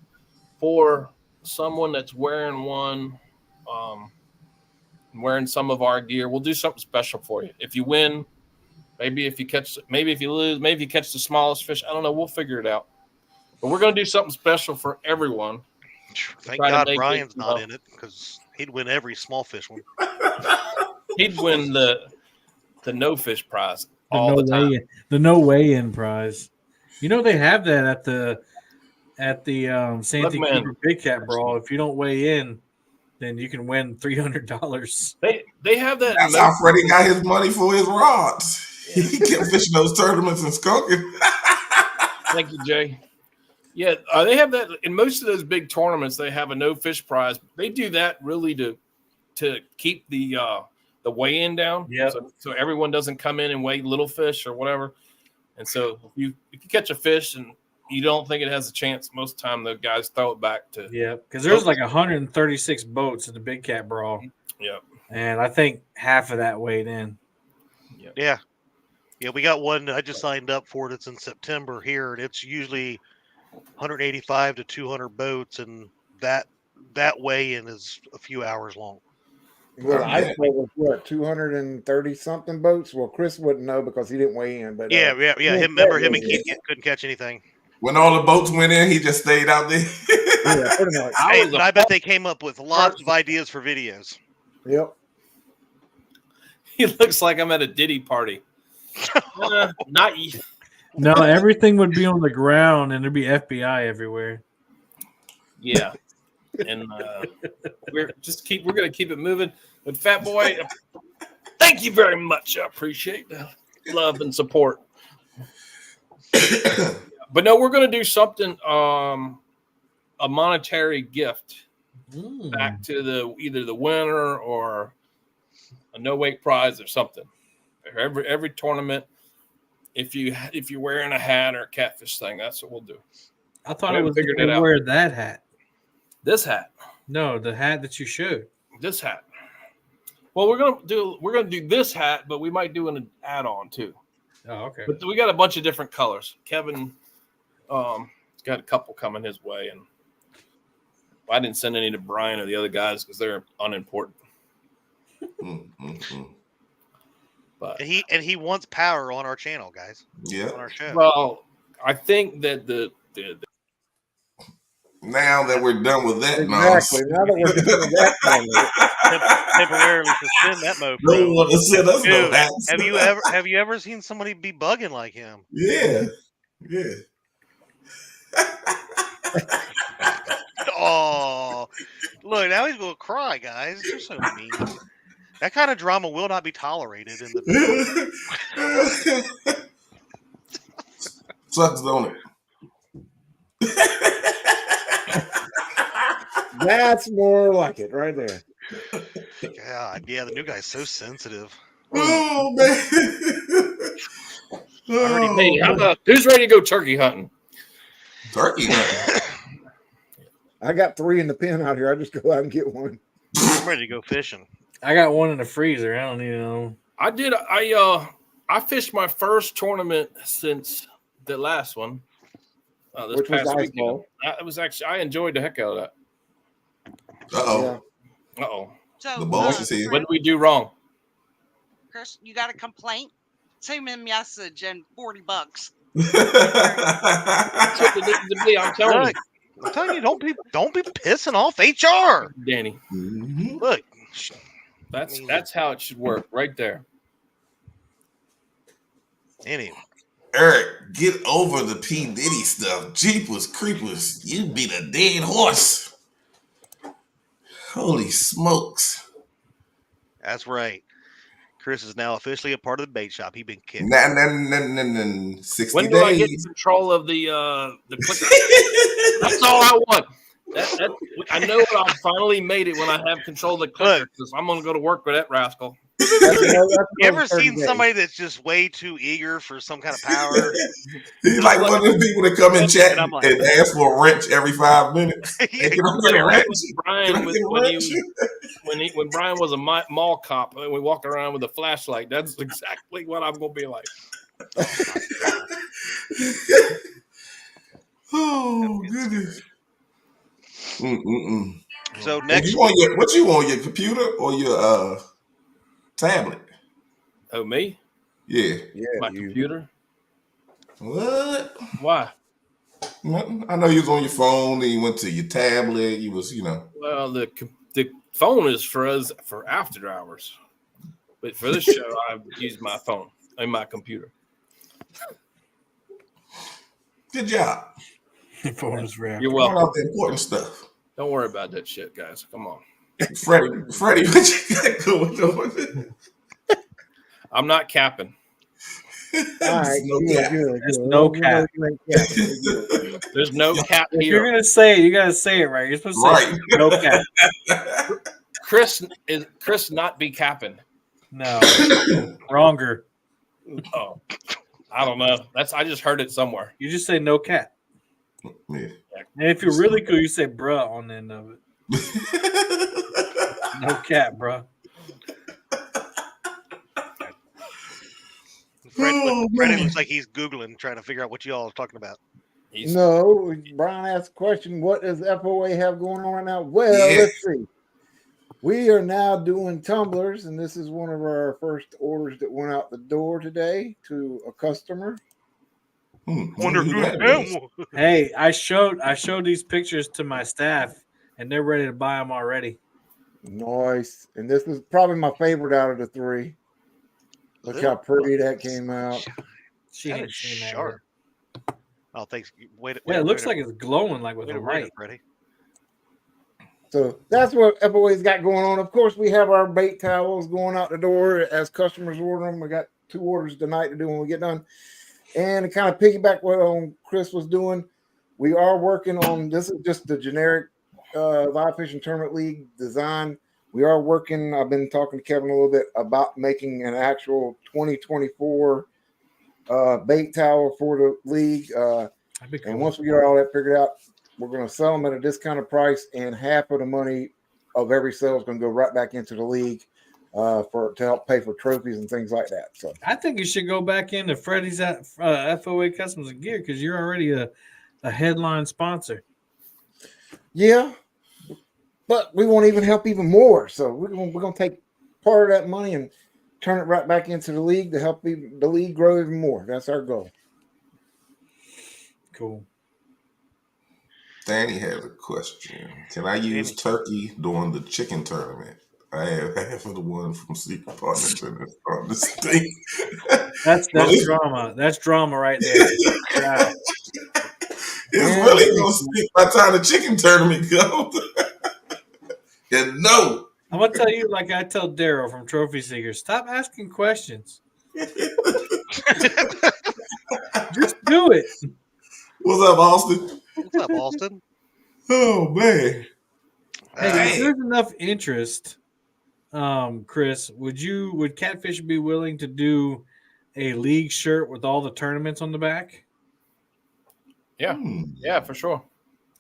for someone that's wearing one, wearing some of our gear. We'll do something special for you. If you win, maybe if you lose, maybe if you catch the smallest fish. I don't know. We'll figure it out. But we're going to do something special for everyone. Thank God Brian's not in it, because he'd win every small fish one. He'd win the no fish prize all the time. The no weigh-in prize. They have that at the Santee Cooper Big Cat Brawl. If you don't weigh in, then you can win $300. They have that. That's how Freddie got his money for his rods. He kept fishing those tournaments and skunking. Thank you, Jay. Yeah, they have that in most of those big tournaments. They have a no fish prize. They do that really to keep the weigh-in down. Yeah. So everyone doesn't come in and weigh little fish or whatever. And so if you catch a fish and you don't think it has a chance, most of the time the guys throw it back to. Yeah, because there's like 136 boats in the Big Cat Brawl. Yeah. And I think half of that weighed in. Yeah. Yeah, we got one. I just signed up for it. It's in September here, and it's usually 185 to 200 boats, and that weigh-in is a few hours long. Well, I was what 230 something boats. Well, Chris wouldn't know because he didn't weigh in. But yeah. Him and Keith couldn't catch anything. When all the boats went in, he just stayed out there. Yeah, pretty much. I bet they came up with lots of ideas for videos. Yep. He looks like I'm at a Diddy party. Not you. No, everything would be on the ground, and there'd be FBI everywhere. Yeah, and we're going to keep it moving. But Fat Boy, thank you very much. I appreciate the love and support. But no, we're going to do something, a monetary gift back to either the winner or a no weight prize or something. Every tournament. If you're wearing a hat or a catfish thing, that's what we'll do. I thought it was figured it out. Wear that hat. This hat. No, the hat that you showed. This hat. Well, we're gonna do this hat, but we might do an add-on too. Oh, okay. But we got a bunch of different colors. Kevin, got a couple coming his way, and I didn't send any to Brian or the other guys because they're unimportant. But and he wants power on our channel, guys. Yeah. On our show. Well, I think that the Now that we're done with that Exactly. Now that we're done with that part of it. Temporarily suspend that mode. no one to send us no Dude, hats. have you ever seen somebody be bugging like him? Yeah. Oh, look, now he's gonna cry, guys. You're so mean. That kind of drama will not be tolerated in the. Sucks, don't it? That's more like it right there. God, yeah, the new guy's so sensitive. Oh man. Oh, Hey, how about who's ready to go turkey hunting? turkey hunting. I got 3 in the pen out here. I just go out and get one. I'm ready to go fishing. I got one in the freezer. I don't even know. I fished my first tournament since the last one. This Which was past ice weekend. ball. It was actually I enjoyed the heck out of that. Uh-oh. So, The boss is here. What did we do wrong? Chris, you got a complaint? Send me a message and $40. That's what it needs to be. I'm telling you, I'm telling you, don't be pissing off HR. Danny. Mhm. Look, That's how it should work, right there. anyway, Eric, get over the P. Diddy stuff. Jeepers creepers. You beat a dead horse. Holy smokes. that's right. Chris is now officially a part of the bait shop. He's been kicked. 60 When do I get days. control of the clicker? That's all I want. I know I finally made it when I have control of the clicker because I'm gonna go to work with that rascal. You ever seen somebody that's just way too eager for some kind of power? He's like one of the people that come in chat And I'm like- and ask for a wrench every 5 minutes. Hey, can I get a wrench? Brian, Can I get a wrench? when Brian was a mall cop and we walked around with a flashlight, that's exactly what I'm gonna be like. Oh goodness. Mm-mm-mm. So What next, you want, your computer or your tablet? Oh, me? Yeah. My computer? What? Why? Nothing. I know you was on your phone, then you went to your tablet. You was, Well, the phone is for us for after hours, but for this show, I use my phone and my computer. Good job. You're Calling welcome. out the important stuff. Don't worry about that shit, guys. Come on. Freddie, what you got going on? I'm not capping. All right, No good, cap. good, There's good. no We know cap. you ain't capping. There's no cap If you're here. gonna say it, you gotta say it right. You're supposed to say Right. no cap. Chris not be capping. No. Wronger. Oh, I don't know. I just heard it somewhere. You just say no cap. Yeah. And if you're really cool, you say bruh on the end of it. No cap, bruh. Freddie looks like he's Googling, trying to figure out what you all are talking about. No, Brian asked a question. What does FOA have going on right now? Well, Yeah. let's see. We are now doing tumblers, and this is one of our first orders that went out the door today to a customer. Wonder who who that that is. was. Hey, I showed these pictures to my staff, and they're ready to buy them already. Nice. And this is probably my favorite out of the 3. Look how pretty that came out. She That ain't is seen that sharp. Oh, thanks. Wait. yet. Yeah, it looks like it's glowing like with Wait a a minute, light. Freddie. So that's what FOA's got going on. Of course, we have our bait towels going out the door as customers order them. We got 2 orders tonight to do when we get done. And to kind of piggyback what Chris was doing, we are working on, this is just the generic Live Fishing Tournament League design. We are working, I've been talking to Kevin a little bit about making an actual 2024 bait towel for the league. That'd be cool. And once we get all that figured out, we're going to sell them at a discounted price, and half of the money of every sale is going to go right back into the league to help pay for trophies and things like that. So I think you should go back into Freddie's at FOA Customs and Gear because you're already a headline sponsor. yeah, but we won't even help even more. So we're going to take part of that money and turn it right back into the league to help the league grow even more. That's our goal. Cool. Stanley has a question. Can I use turkey during the chicken tournament? I have half of the one from Secret Partners in the state. That's drama. That's drama right there. Wow. It's really gonna stick by the time the chicken tournament comes. And no. I'm gonna tell you, like I tell Daryl from Trophy Seekers, stop asking questions. Just do it. What's up, Austin? What's up, Austin? Oh man. Hey, if there's enough interest, Chris, would Catfish be willing to do a league shirt with all the tournaments on the back? Yeah, yeah, for sure.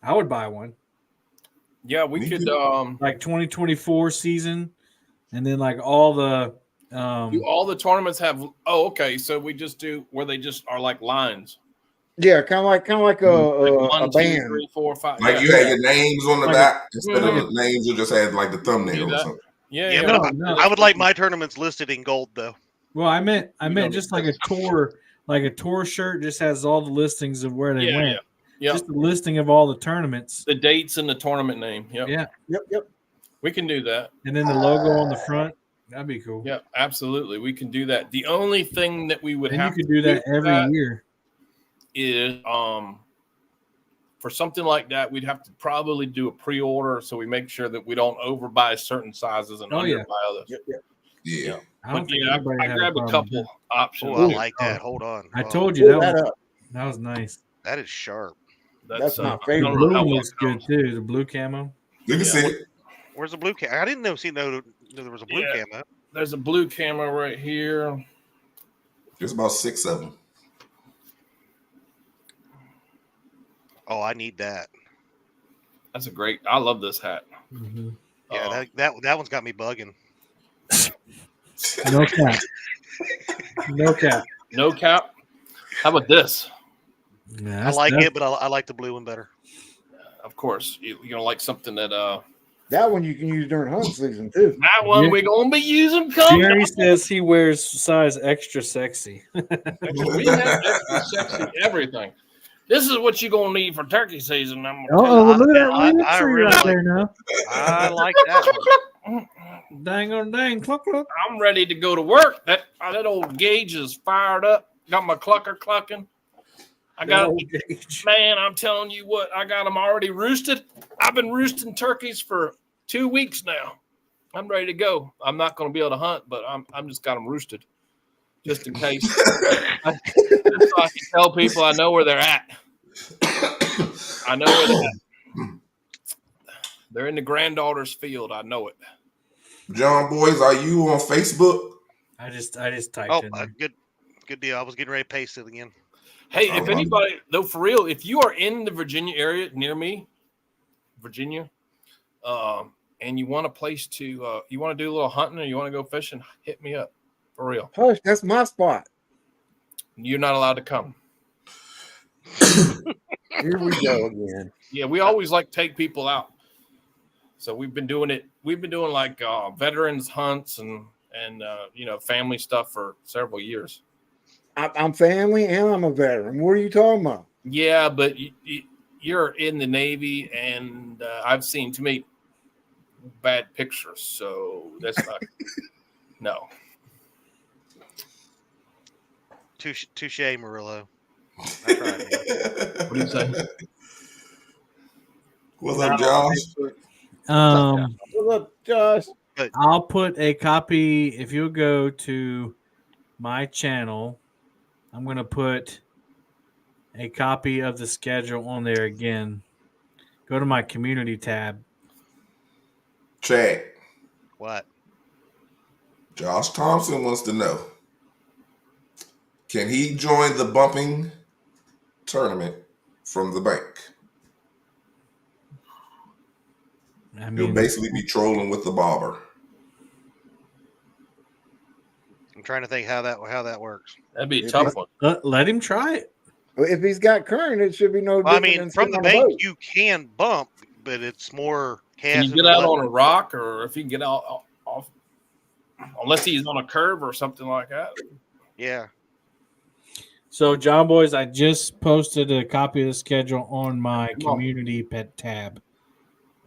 I would buy one. Yeah, we could like 2024 season, and then like all the do all the tournaments have. Oh, okay. So we just do where they just are like lines. Yeah, kind of like a 1, a 2, band. 3, 4, 5. Like you had your names on the Like back instead of the names, you just had like the thumbnail or something. Yeah, but I would like my tournaments listed in gold though. Well, I meant just like a tour shirt, just has all the listings of where they went. Yeah. Just the listing of all the tournaments, the dates and the tournament name. Yep. Yeah. Yep. We can do that. And then the logo on the front. That'd be cool. Yeah, absolutely. We can do that. The only thing that we would have you could do that every year is for something like that, we'd have to probably do a pre-order so we make sure that we don't overbuy certain sizes and underbuy others. Yeah. I grabbed a couple options. Oh, I like that. Hold on. I told you that was nice. That is sharp. That's my favorite. The blue looks good too. The blue camo. You can see it. Where's the blue camo? I didn't know there was a blue camo. There's a blue camo right here. There's about 6 of them. Oh, I need that. That's a great. I love this hat. Mm-hmm. Yeah, that one's got me bugging. No cap. No cap. No cap. How about this? Yeah, I like it, but I like the blue one better. Of course, you're gonna like something that that one you can use during hunt season too. That one we're gonna be using. Jerry says he wears size extra sexy. We have extra sexy everything. This is what you're gonna need for turkey season. Oh, look at that! I really really right like there now. I like that one. Dang on dang, cluck cluck. I'm ready to go to work. That old gauge is fired up. Got my clucker clucking. I got man. I'm telling you what, I got them already roosted. I've been roosting turkeys for 2 weeks now. I'm ready to go. I'm not going to be able to hunt, but I'm just got them roosted, just in case. So I can tell people I know where they're at. I know where they're at. They're in the granddaughter's field. I know it. John Boys, are you on Facebook? I just typed in. Good deal. I was getting ready to paste it again. Hey, if anybody, though, for real, if you are in the Virginia area near me, Virginia, and you want a place to, you want to do a little hunting or you want to go fishing, hit me up. For real. Hush, that's my spot. You're not allowed to come. Here we go again. Yeah, we always like take people out. So we've been doing it. We've been doing like veterans hunts and family stuff for several years. I'm family and I'm a veteran. What are you talking about? Yeah, but you're in the Navy, and I've seen too many bad pictures, so that's not. No. Touche, Murillo. I tried, man. What do you say? What's up, Josh? What's up, Josh? I'll put a copy. If you'll go to my channel, I'm going to put a copy of the schedule on there again. Go to my community tab. Chad. What? Josh Thompson wants to know, can he join the bumping tournament from the bank? He'll basically be trolling with the barber. I'm trying to think how that works. That'd be a tough one. Let him try it. If he's got current, it should be no Well, I different mean, than from sitting the on a bank, boat. you can bump, but it's more cast. Can you get out on a rock, or if you can get out off, unless he's on a curve or something like that? Yeah. So, John Boys, I just posted a copy of the schedule on my Come on. community pet tab.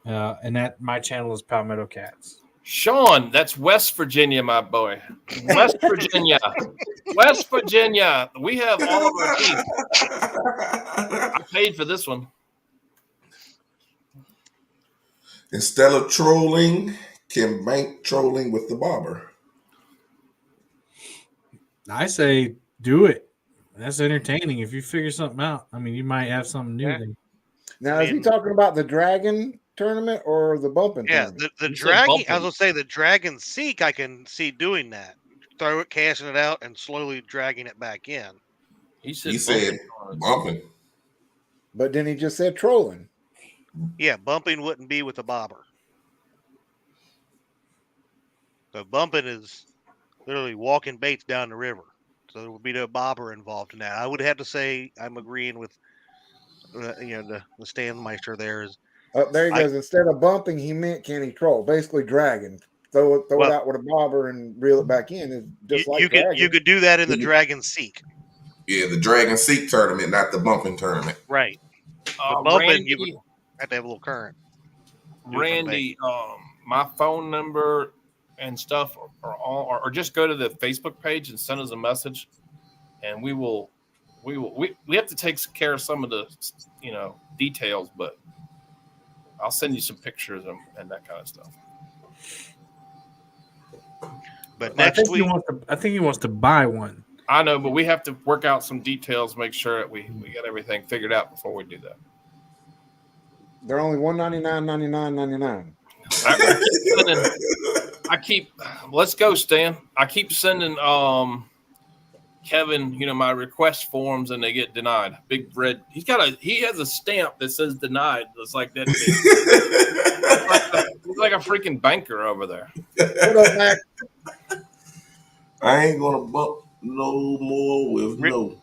And that my channel is Palmetto Cats. Sean, that's West Virginia, my boy. West Virginia. West Virginia. We have all of our teeth. I paid for this one. Instead of trolling, can bank trolling with the barber. I say do it. That's entertaining. If you figure something out, I mean, you might have something new. Yeah. Then. Now, I is he mean- talking about the Dragon tournament or the bumping Yeah, tournament? the You said dragon. I bumping. was gonna say the dragon seek. I can see doing that. Throw it, cashing it out, and slowly dragging it back in. He said, He said bumping. But then he just said trolling. Yeah, bumping wouldn't be with a bobber. So bumping is literally walking baits down the river. So there would be no bobber involved in that. I would have to say I'm agreeing with the Standmeister there is Oh, there he I- goes. Instead of bumping, he meant can he troll? Basically, dragging. Throw it Well- out with a bobber and reel it back in. Is just like you could dragging. you could do that in the Mhm. dragon seek. Yeah, the Dragon Seek tournament, not the bumping tournament. Right. But bumping, Randy, you would have to have a little current. Randy, my phone number and stuff are all, or just go to the Facebook page and send us a message, and we have to take care of some of the details, but I'll send you some pictures and that kind of stuff. But I next think week, he wants to buy one. I know, but we have to work out some details, make sure that we get everything figured out before we do that. They're only $199.99. Let's go, Stan. I keep sending Kevin, my request forms, and they get denied. Big red. He has a stamp that says denied. It's like that. He's like a freaking banker over there. What up, Mac? I ain't gonna bump no more with no.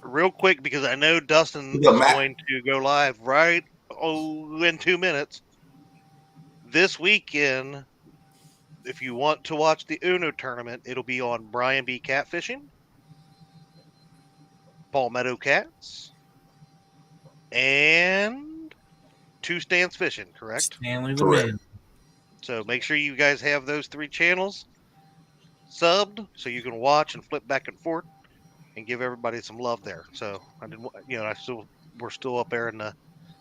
real quick, because I know Dustin is Yeah, Matt. going to go live in 2 minutes. This weekend, if you want to watch the Uno tournament, it'll be on Brian B. Catfishing, Palmetto Cats, and Two Stands Fishing, correct? Stanley the Correct. man. So make sure you guys have those 3 channels subbed so you can watch and flip back and forth and give everybody some love there. So I didn't, we're still up there in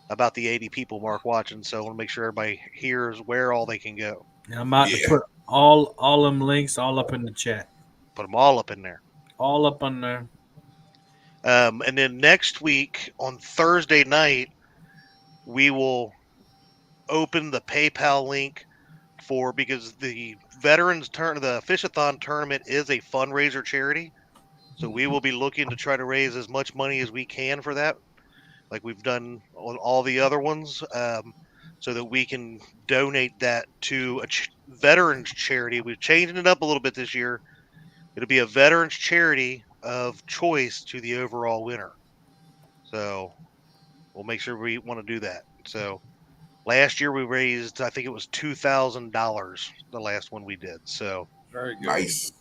about the 80 people mark watching. So I want to make sure everybody hears where all they can go. And I'm about to Yeah. put all them links all up in the chat. Put them all up in there. All up on there. And then next week on Thursday night, we will open the PayPal link because the the Fishathon tournament is a fundraiser charity. So we will be looking to try to raise as much money as we can for that, like we've done on all the other ones, so that we can donate that to a veterans charity. We've changed it up a little bit this year. It'll be a veterans charity of choice to the overall winner. So we'll make sure we want to do that. So last year we raised, I think it was $2,000, the last one we did. So Very good. Nice.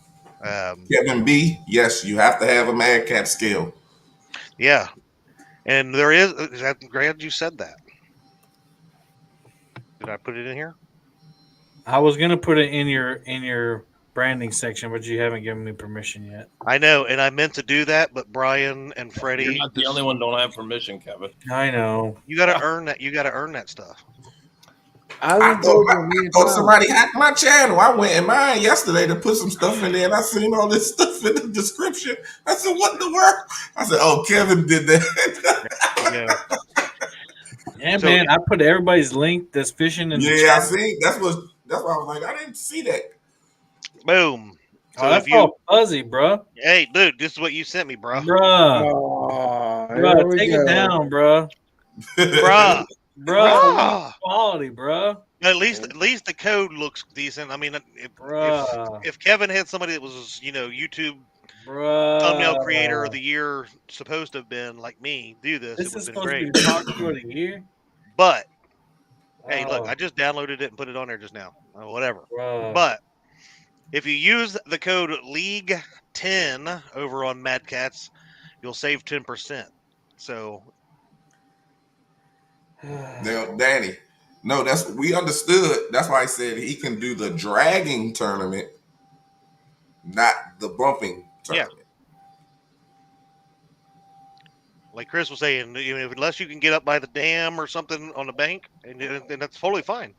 um, Kevin B, yes, you have to have a Madkap scale. yeah, and there is. I'm glad you said that. Did I put it in here? I was gonna put it in your branding section, but you haven't given me permission yet. I know, and I meant to do that, but Brian and Freddie, You're not the only one don't have permission, Kevin. I know. you got to earn that. You got to earn that stuff. I I done told you a million thought times. somebody hacked my channel. I went in mine yesterday to put some stuff in there, and I seen all this stuff in the description. I said, "What in the world?" I said, "Oh, Kevin did that." Yeah. Yeah, So- man. I put everybody's link that's fishing in the Yeah, I chat. see. That's why I was like, I didn't see that. Boom. So Oh, that's if you, all fuzzy, bro. hey, dude, this is what you sent me, bro. Bruh. Oh, here Bruh, we take go. it down, bruh. Bruh. Bruh. Bruh. Quality, bruh. At least the code looks decent. I mean, Bruh. if Kevin had somebody that was, YouTube Bruh. thumbnail creator of the year supposed to have been like me do this, This it would is have been supposed great. to be the talk to of the year. But hey, look, Oh, I just downloaded it and put it on there just now. Whatever. bruh. But if you use the code League10 over on Madkatz, you'll save 10%. So Now, Danny, no, that's we understood. That's why I said he can do the dragging tournament, not the bumping Yeah. tournament. like Chris was saying, unless you can get up by the dam or something on the bank, and that's totally fine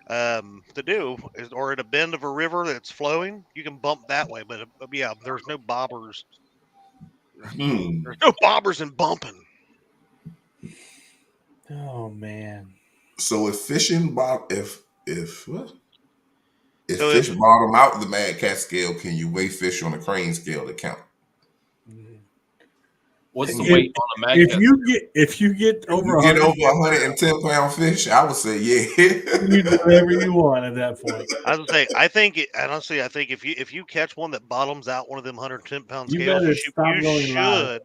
to do, or at a bend of a river that's flowing, you can bump that way. But yeah, there's no bobbers. There's no bobbers and bumping. Oh man. So if fishing if So fish bottom out the Madkatz scale, can you weigh fish on a crane scale to count? What's the weight on a Madkatz? If you get over If you get over 110-pound fish, I would say yeah. you do whatever you want at that point. I was gonna say, I think if you catch one that bottoms out one of them 110-pound You scales, better stop going live.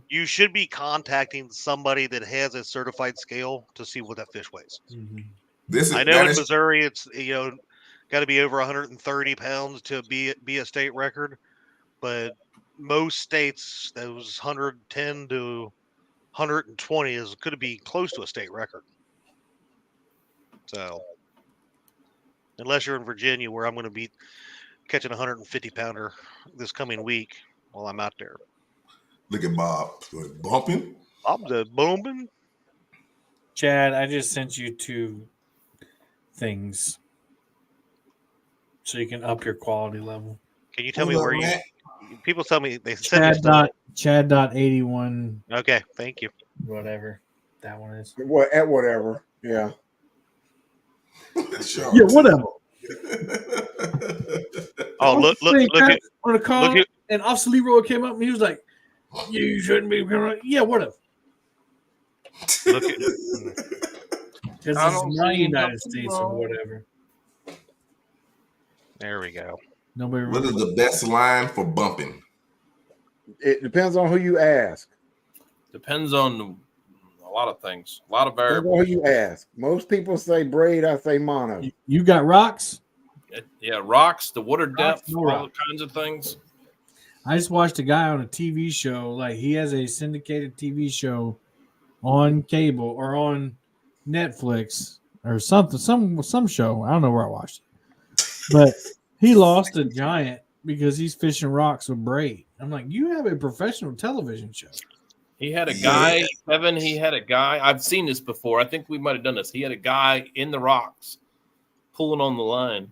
you should be contacting somebody that has a certified scale to see what that fish weighs. Mm-hmm. I know in Missouri it's got to be over 130 pounds to be a state record, but most states those 110 to 120 could be close to a state record. So unless you're in Virginia, where I'm going to be catching a 150-pounder this coming week while I'm out there. Look at Bob bumping. Bob's a booming. Chad, I just sent you 2 things so you can up your quality level. Can you tell me where you? People tell me they send me Chad stuff. Chad.81. Okay, thank you. Whatever that one is. At whatever. Yeah. Sure. Yeah, whatever. Oh, look on the car, look at- and Officer Leroy came up and he was like, "You shouldn't be." Yeah, whatever. look at Because it's not United States or whatever. There we go. Nobody. What is the best line for bumping? It depends on who you ask. Depends on a lot of things, a lot of Depends variables. on who you ask. Most people say braid. I say mono. You got rocks? Yeah, rocks, the water depth, no all rock. kinds of things. I just watched a guy on a TV show. Like he has a syndicated TV show on cable or on Netflix or something, some show. I don't know where I watched it, but he lost a giant because he's fishing rocks with braid. I'm like, you have a professional television show. He had a guy, Kevin. He had a guy. I've seen this before. I think we might have done this. He had a guy in the rocks pulling on the line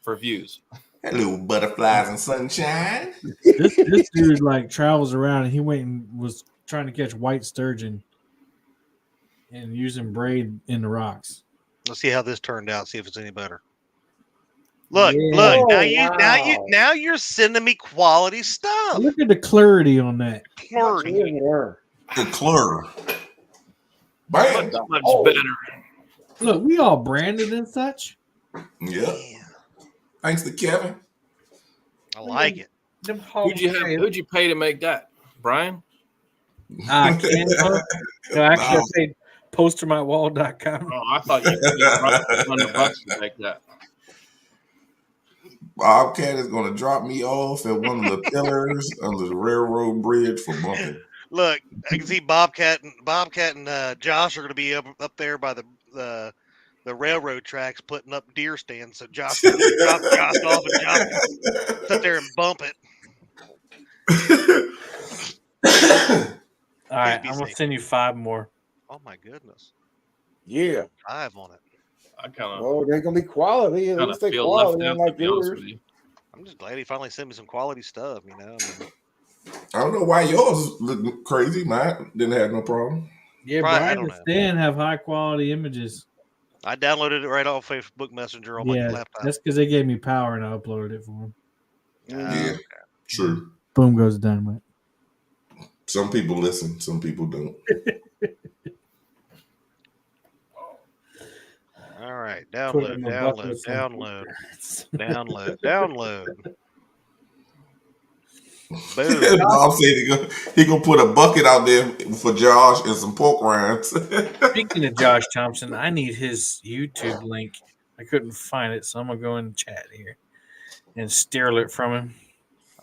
for views. Hello, butterflies and sunshine. This dude like travels around and he went and was trying to catch white sturgeon and using braid in the rocks. Let's see how this turned out. See if it's any better. Look, Yeah. look. Oh, Now you're sending me quality stuff. Look at the clarity on that. Clarity. The clur. Bam. Much Oh. better. Look, we all branded and such. Yeah. Thanks to Kevin. I like it. Who'd you pay to make that, Brian? Canva. No, actually, I paid postermywall.com. Oh, I thought you paid $100 to make that. Bobcat is going to drop me off at one of the pillars under the railroad bridge for bumping. Look, I can see Bobcat and Josh are going to be up there by the railroad tracks putting up deer stands. So Josh can drop Josh off and Josh can sit there and bump it. All right, I'm going to send you 5 more. Oh my goodness. Yeah. 5 on it. I kind of Well, they're gonna be quality. At least they feel left quality, out, to unlike be honest yours. with you. I'm just glad he finally sent me some quality stuff, I mean, I don't know why yours look crazy. Mine didn't have no problem. Yeah, Right, I Brian don't and know. Stan have high quality images. I downloaded it right off Facebook Messenger on my Yeah, laptop. that's because they gave me power and I uploaded it for them. Yeah, true. Boom goes dynamite. Some people listen, some people don't. All right, Put it in my download. Boom. Bob said he gonna put a bucket out there for Josh and some pork rinds. Speaking of Josh Thompson, I need his YouTube link. I couldn't find it, so I'm gonna go in the chat here and steal it from him.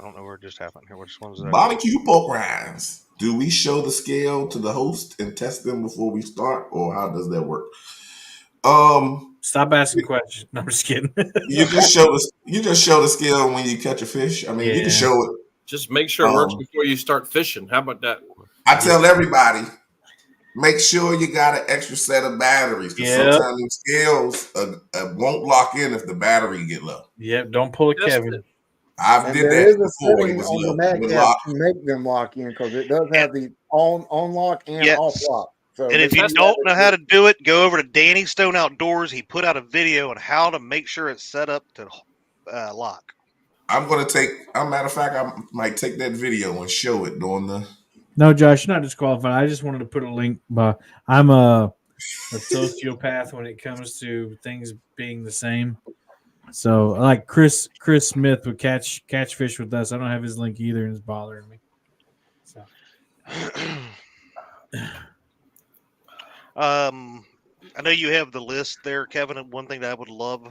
I don't know where it just happened here. Which one's that? Barbecue pork rinds. Do we show the scale to the host and test them before we start, or how does that work? Stop asking questions. No, I'm just kidding. You just show the scale when you catch a fish. I mean, you can Yeah. show it. Just make sure it works before you start fishing. How about that? I tell everybody, make sure you got an extra set of batteries, because Yep. sometimes them scales won't lock in if the battery get low. Yep. Don't pull a Test Kevin. it. I And did there that is a before. It setting was on low. the It would Madkatz lock. to make them lock in, because it does have the on lock and Yes. off lock. So And if you don't know how to do it, go over to Danny Stone Outdoors. He put out a video on how to make sure it's set up to lock. I'm gonna take. A matter of fact, I might take that video and show it during the. No, Josh, you're not disqualified. I just wanted to put a link. But I'm a sociopath when it comes to things being the same. So, like Chris Smith would catch fish with us. I don't have his link either, and it's bothering me. So, I know you have the list there, Kevin. And one thing that I would love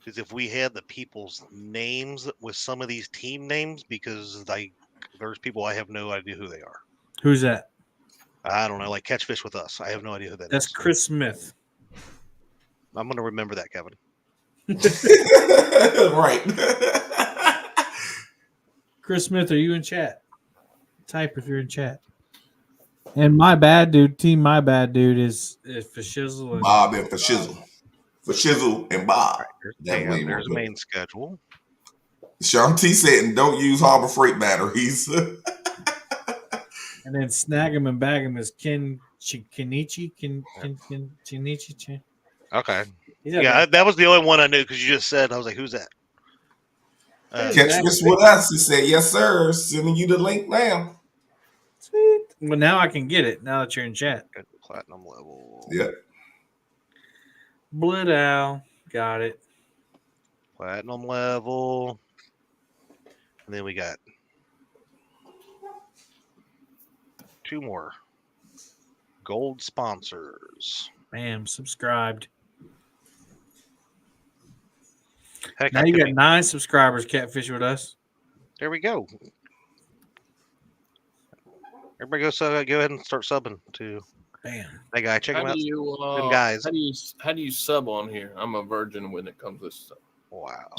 is if we had the people's names with some of these team names, because there's people I have no idea who they are. who's that? I don't know, like Catch Fish with Us. I have no idea who that That's is. Chris Smith. I'm going to remember that, Kevin. Right. Chris Smith, are you in chat? Type if you're in chat. And my bad dude, team my bad dude is for Shizzle and Bob and for Shizzle. For Shizzle and Bob. There's main schedule. Sean T said, and don't use Harbor Freight batteries. and then snag him and bag him is Kenichi. Okay. Yeah, that was the only one I knew because you just said. I was like, who's that? Catch this with us. He said, yes, sir. Sending you the link now. Sweet. Well, now I can get it. Now that you're in chat. Platinum level. Yeah. Blittow. Got it. Platinum level. And then we got 2 more gold sponsors. Bam. Subscribed. Heck, Now you got 9 subscribers catfish with us. There we go. Everybody go ahead and start subbing to that guy. Check him out. Good guys. How do you sub on here? I'm a virgin when it comes to stuff. Wow.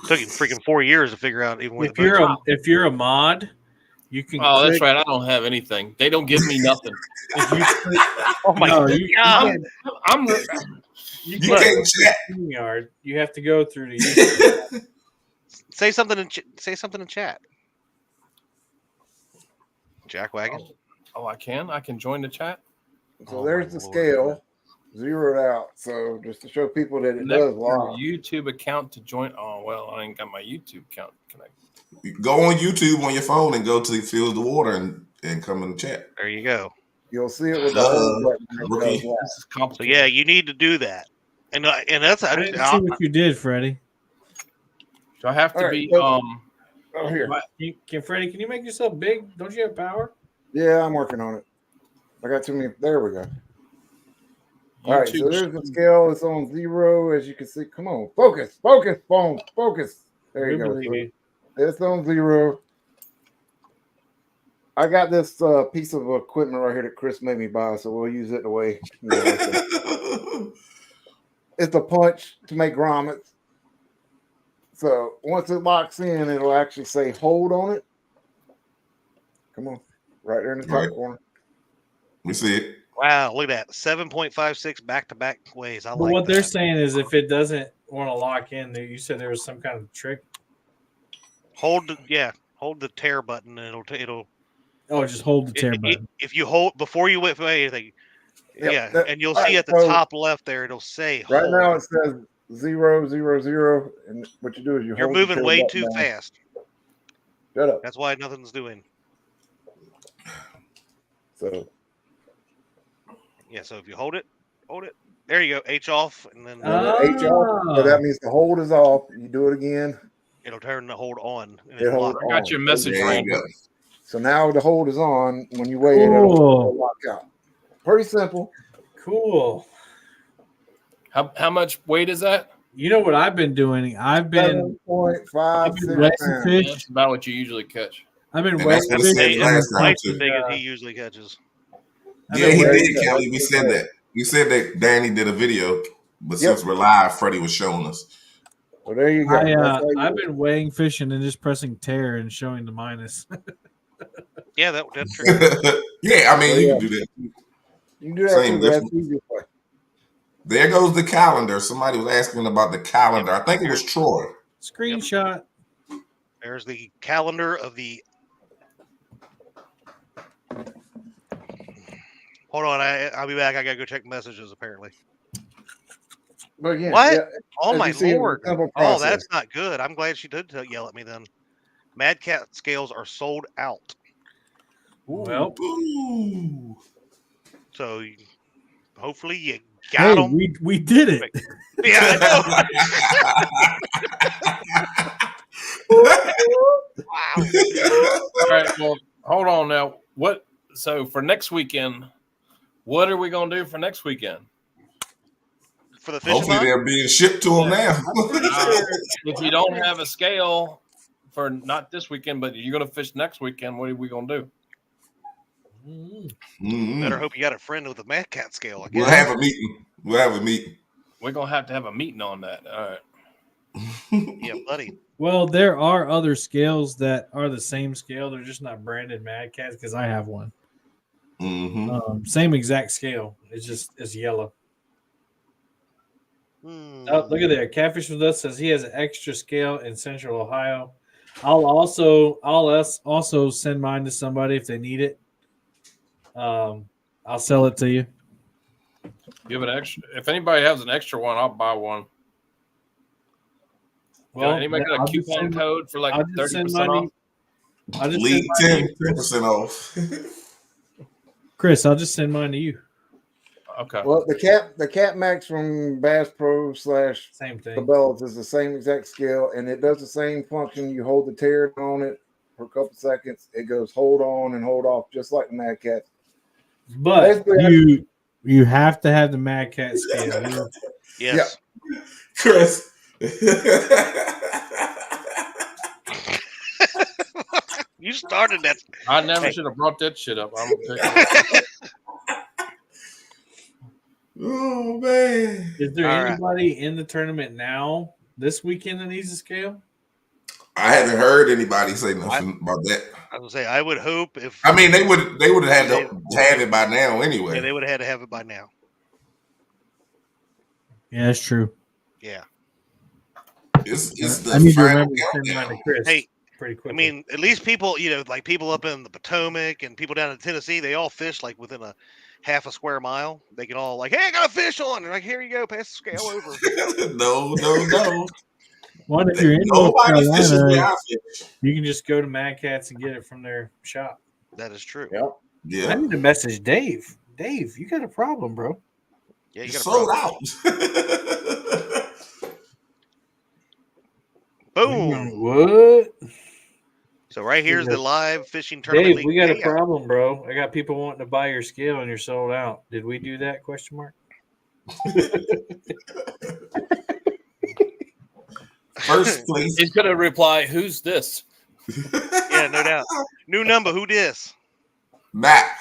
Took him freaking 4 years to figure out even if you're a mod, you can. Oh, that's right. I don't have anything. They don't give me nothing. Oh my God! You can't chat. You have to go through the. Say something in chat. Jack Wagon. Oh, I can join the chat. So there's the scale zeroed out. So just to show people that it does lock. YouTube account to join. Oh well, I ain't got my YouTube account connected. Go on YouTube on your phone and go to Fields the Water and come in the chat. There you go. You'll see it with the rookie. So yeah, you need to do that. And that's I didn't see what you did, Freddie. So I have to be here. Freddie, can you make yourself big? Don't you have power? Yeah, I'm working on it. I got too many. There we go. All right, so there's the scale. It's on 0, as you can see. Come on, focus, phone, focus. There you go. So it's on 0. I got this piece of equipment right here that Chris made me buy, so we'll use it the way. It's a punch to make grommets. So once it locks in, it'll actually say hold on it. Come on, right there in the top corner. We see it. Wow, look at that. 7.56 back-to-back ways. But what they're saying is if it doesn't want to lock in, you said there was some kind of trick. Hold the tear button and it'll just hold the tear button. If you hold before you wait for anything. And you'll see at the top left there it'll say right hold. now it says 0, 0, 0, and what you do is you're moving way too fast. Shut up. That's why nothing's doing. So so if you hold it. There you go. H off, and then H off. So that means the hold is off. You do it again. It'll turn the hold on. I got your message right. So now the hold is on. When you wait, it'll lock out. Pretty simple. Cool. How much weight is that? You know what I've been doing? I've been 7.56 weighing pounds. fish. That's about what you usually catch. I've been And weighing that's what it said fish. last time Twice as too. big as he usually catches. Yeah, he There did, you go. Kelly. We said that. We said that Danny did a video, but Yep. since we're live, Freddie was showing us. Well, there you go. That's how you I've do it. been weighing fish and then just pressing tear and showing the minus. Yeah, that's true. Yeah, I mean, So, you yeah. can do that. You can do that Same too, but that's difference. the easiest way. There goes the calendar. Somebody was asking about the calendar. I think it was Troy. Screenshot. There's the calendar of the. Hold on, I'll be back. I gotta go check messages. Apparently. But again, What? yeah, Oh as my you see, it's a lord! simple Oh, process. that's not good. I'm glad she did yell at me then. Mad Cat scales are sold out. Well, Ooh. So hopefully you got them. we did it. Yeah, I know. Wow. All right. Well, hold on now. So for next weekend, what are we going to do for next weekend? For the fishing Hopefully line? they're being shipped to them now. If you don't have a scale for not this weekend, but you're going to fish next weekend, what are we going to do? Mhm. Better hope you got a friend with a Mad Cat scale. I We'll guess. have a meeting. We're going to have a meeting on that. All right. Yeah, buddy. Well, there are other scales that are the same scale. They're just not branded Mad Cats because I have one. Same exact scale. It's yellow. Oh, look at there. Catfish with Us says he has an extra scale in Central Ohio. I'll also send mine to somebody if they need it. I'll sell it to you. Give it extra. If anybody has an extra one, I'll buy one. Well, anybody got a I'll just coupon send- code for like I'll just send 30% mine to off? you. I'll just League send mine to you, 10% off. Chris, I'll just send mine to you. Okay. Well, the Cat Max from Bass Pro / Same thing. Cabela's is the same exact scale, and it does the same function. You hold the tear on it for a couple seconds. It goes hold on and hold off, just like the Mad Cat. But Basically, you have to have the Mad Cat scale. Yes. Chris. You started that. I never should have brought that shit up. I'm gonna take it. Oh man. Is there All right. anybody in the tournament now this weekend that needs a scale? I haven't heard anybody say nothing about that. I was gonna say I would hope if I mean, they would have had to have it by now anyway. yeah, they would have had to have it by now. Yeah, that's true. Yeah. It's the I need to final remember to send countdown. mine to Chris. Hey, pretty quick. I mean, at least people, like people up in the Potomac and people down in Tennessee, they all fish like within a half a square mile. They can all like, hey, I got a fish on. And like, here you go, pass the scale over. No. What if you're in North Nobody fishes where Carolina? I fish. You can just go to Mad Cats and get it from their shop. That is true. Yep. I Yeah. need to message Dave. Dave, you got a problem, bro. Yeah, you It's got a sold problem. out. Boom. What? So right here's the live fishing tournament. Dave, league we got a payout. problem, bro. I got people wanting to buy your scale and you're sold out. Did we do that? Question mark. First place. He's gonna reply, "Who's this?" Yeah, no doubt. New number. Who dis? Mac.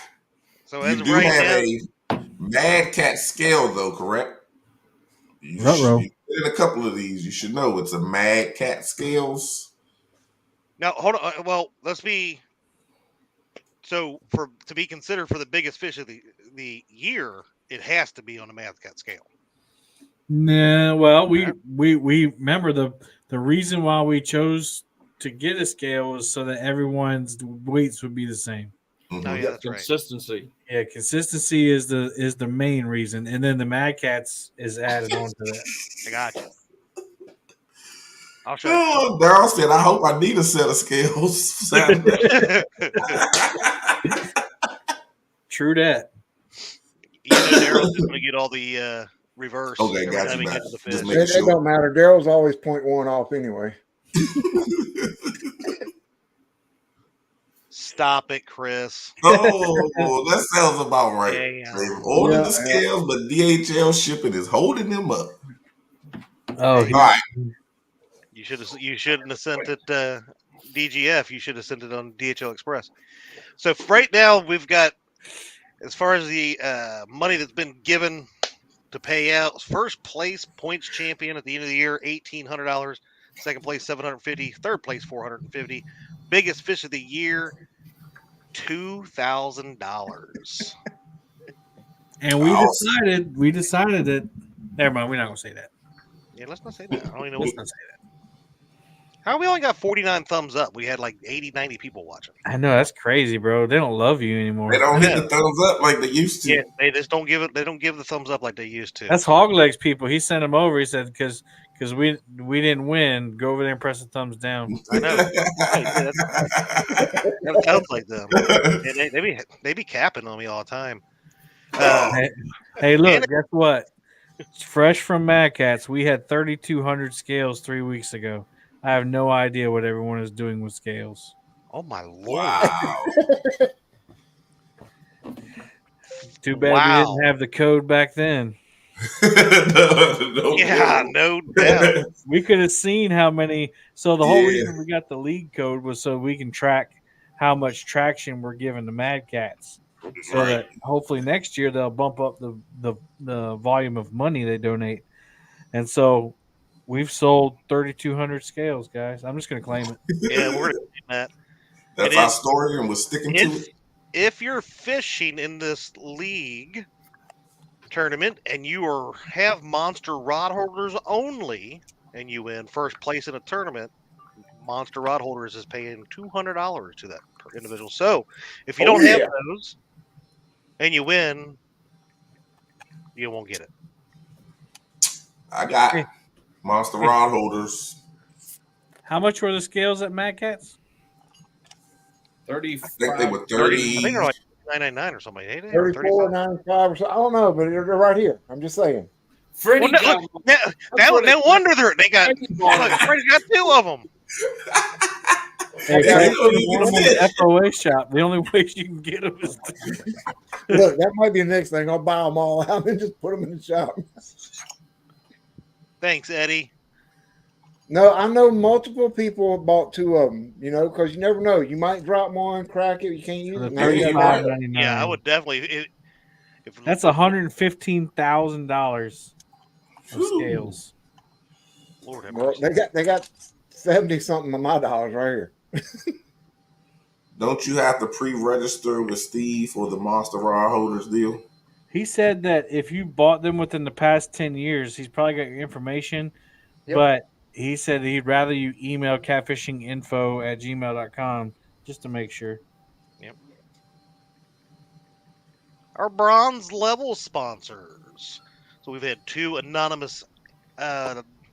So as You of do right have now, a Mad Cat scale, though, correct? Ruh-roh. In a couple of these, you should know it's a Mad Cat scales. now hold on. Well, let's be. So to be considered for the biggest fish of the year, it has to be on a Mad Cat scale. Nah, well, we remember the reason why we chose to get a scale was so that everyone's weights would be the same. Mhm. Oh yeah, that's right. Consistency. Yeah, consistency is the main reason, and then the Mad Cats is added on to that. I got you. I'll show you. Oh, Daryl said, I hope I need a set of scales. True that. Daryl's just gonna get all the reverse. Okay, every got time you, he Matt. gets the Just fish. make- It sure. don't matter. Daryl's always 0.1 off anyway. Stop it, Chris. Oh, that sounds about right. Yeah. They've ordered Yeah, the scales, but DHL shipping is holding them up. Oh, Hey, All right. you shouldn't have sent it DGF. You should have sent it on DHL Express. So right now we've got, as far as the money that's been given to pay out, first place points champion at the end of the year, $1,800. Second place, $750. Third place, $450. Biggest fish of the year, $2,000. and we Awesome. decided that. Never mind. We're not gonna say that. Yeah, let's not say that. I don't even know what. Let's not say that. How we only got 49 thumbs up? We had like 80, 90 people watching. I know that's crazy, bro. They don't love you anymore. They don't hit the thumbs up like they used to. Yeah, they just don't give it. They don't give the thumbs up like they used to. That's Hog Legs people. He sent them over. He said because we didn't win. Go over there and press the thumbs down. I know. That sounds like them. And they be capping on me all the time. Hey, look, guess what? Fresh from Madkatz, we had 3,200 scales 3 weeks ago. I have no idea what everyone is doing with scales. Oh my lord! Wow. Too bad we didn't have the code back then. Yeah, no doubt. We could have seen how many. So the whole reason we got the league code was so we can track how much traction we're giving to Madkatz, so that hopefully next year they'll bump up the volume of money they donate. And so we've sold 3,200 scales, guys. I'm just going to claim it. Yeah, we're going to claim that. That's our story, and we're sticking to it. If you're fishing in this league tournament and you have monster rod holders only, and you win first place in a tournament, Monster Rod Holders is paying $200 to that per individual. So if you don't have those and you win, you won't get it. I got Monster Rod Holders. How much were the scales at Madkatz? 30. I think they were 30. I think they're like $9.99 or something. Ain't they? 34.95 or so. I don't know, but they're right here. I'm just saying. Freddie Well, no wonder they got. Look, Freddie's got two of them. Hey, Yeah, the FOA shop. The only way you can get them is. Look, that might be the next thing. I'll buy them all out and just put them in the shop. Thanks, Eddie. No, I know multiple people bought two of them, because you never know. You might drop one, crack it, you can't use it. Now you gotta buy it. Yeah, I would definitely. That's $115,000 of scales. Lord have Well, mercy. they got 70 something of my dollars right here. Don't you have to pre-register with Steve for the Monster Rod Holders deal? He said that if you bought them within the past 10 years, he's probably got your information, Yep. but he said he'd rather you email catfishinginfo@gmail.com just to make sure. Yep. Our bronze level sponsors. So we've had two anonymous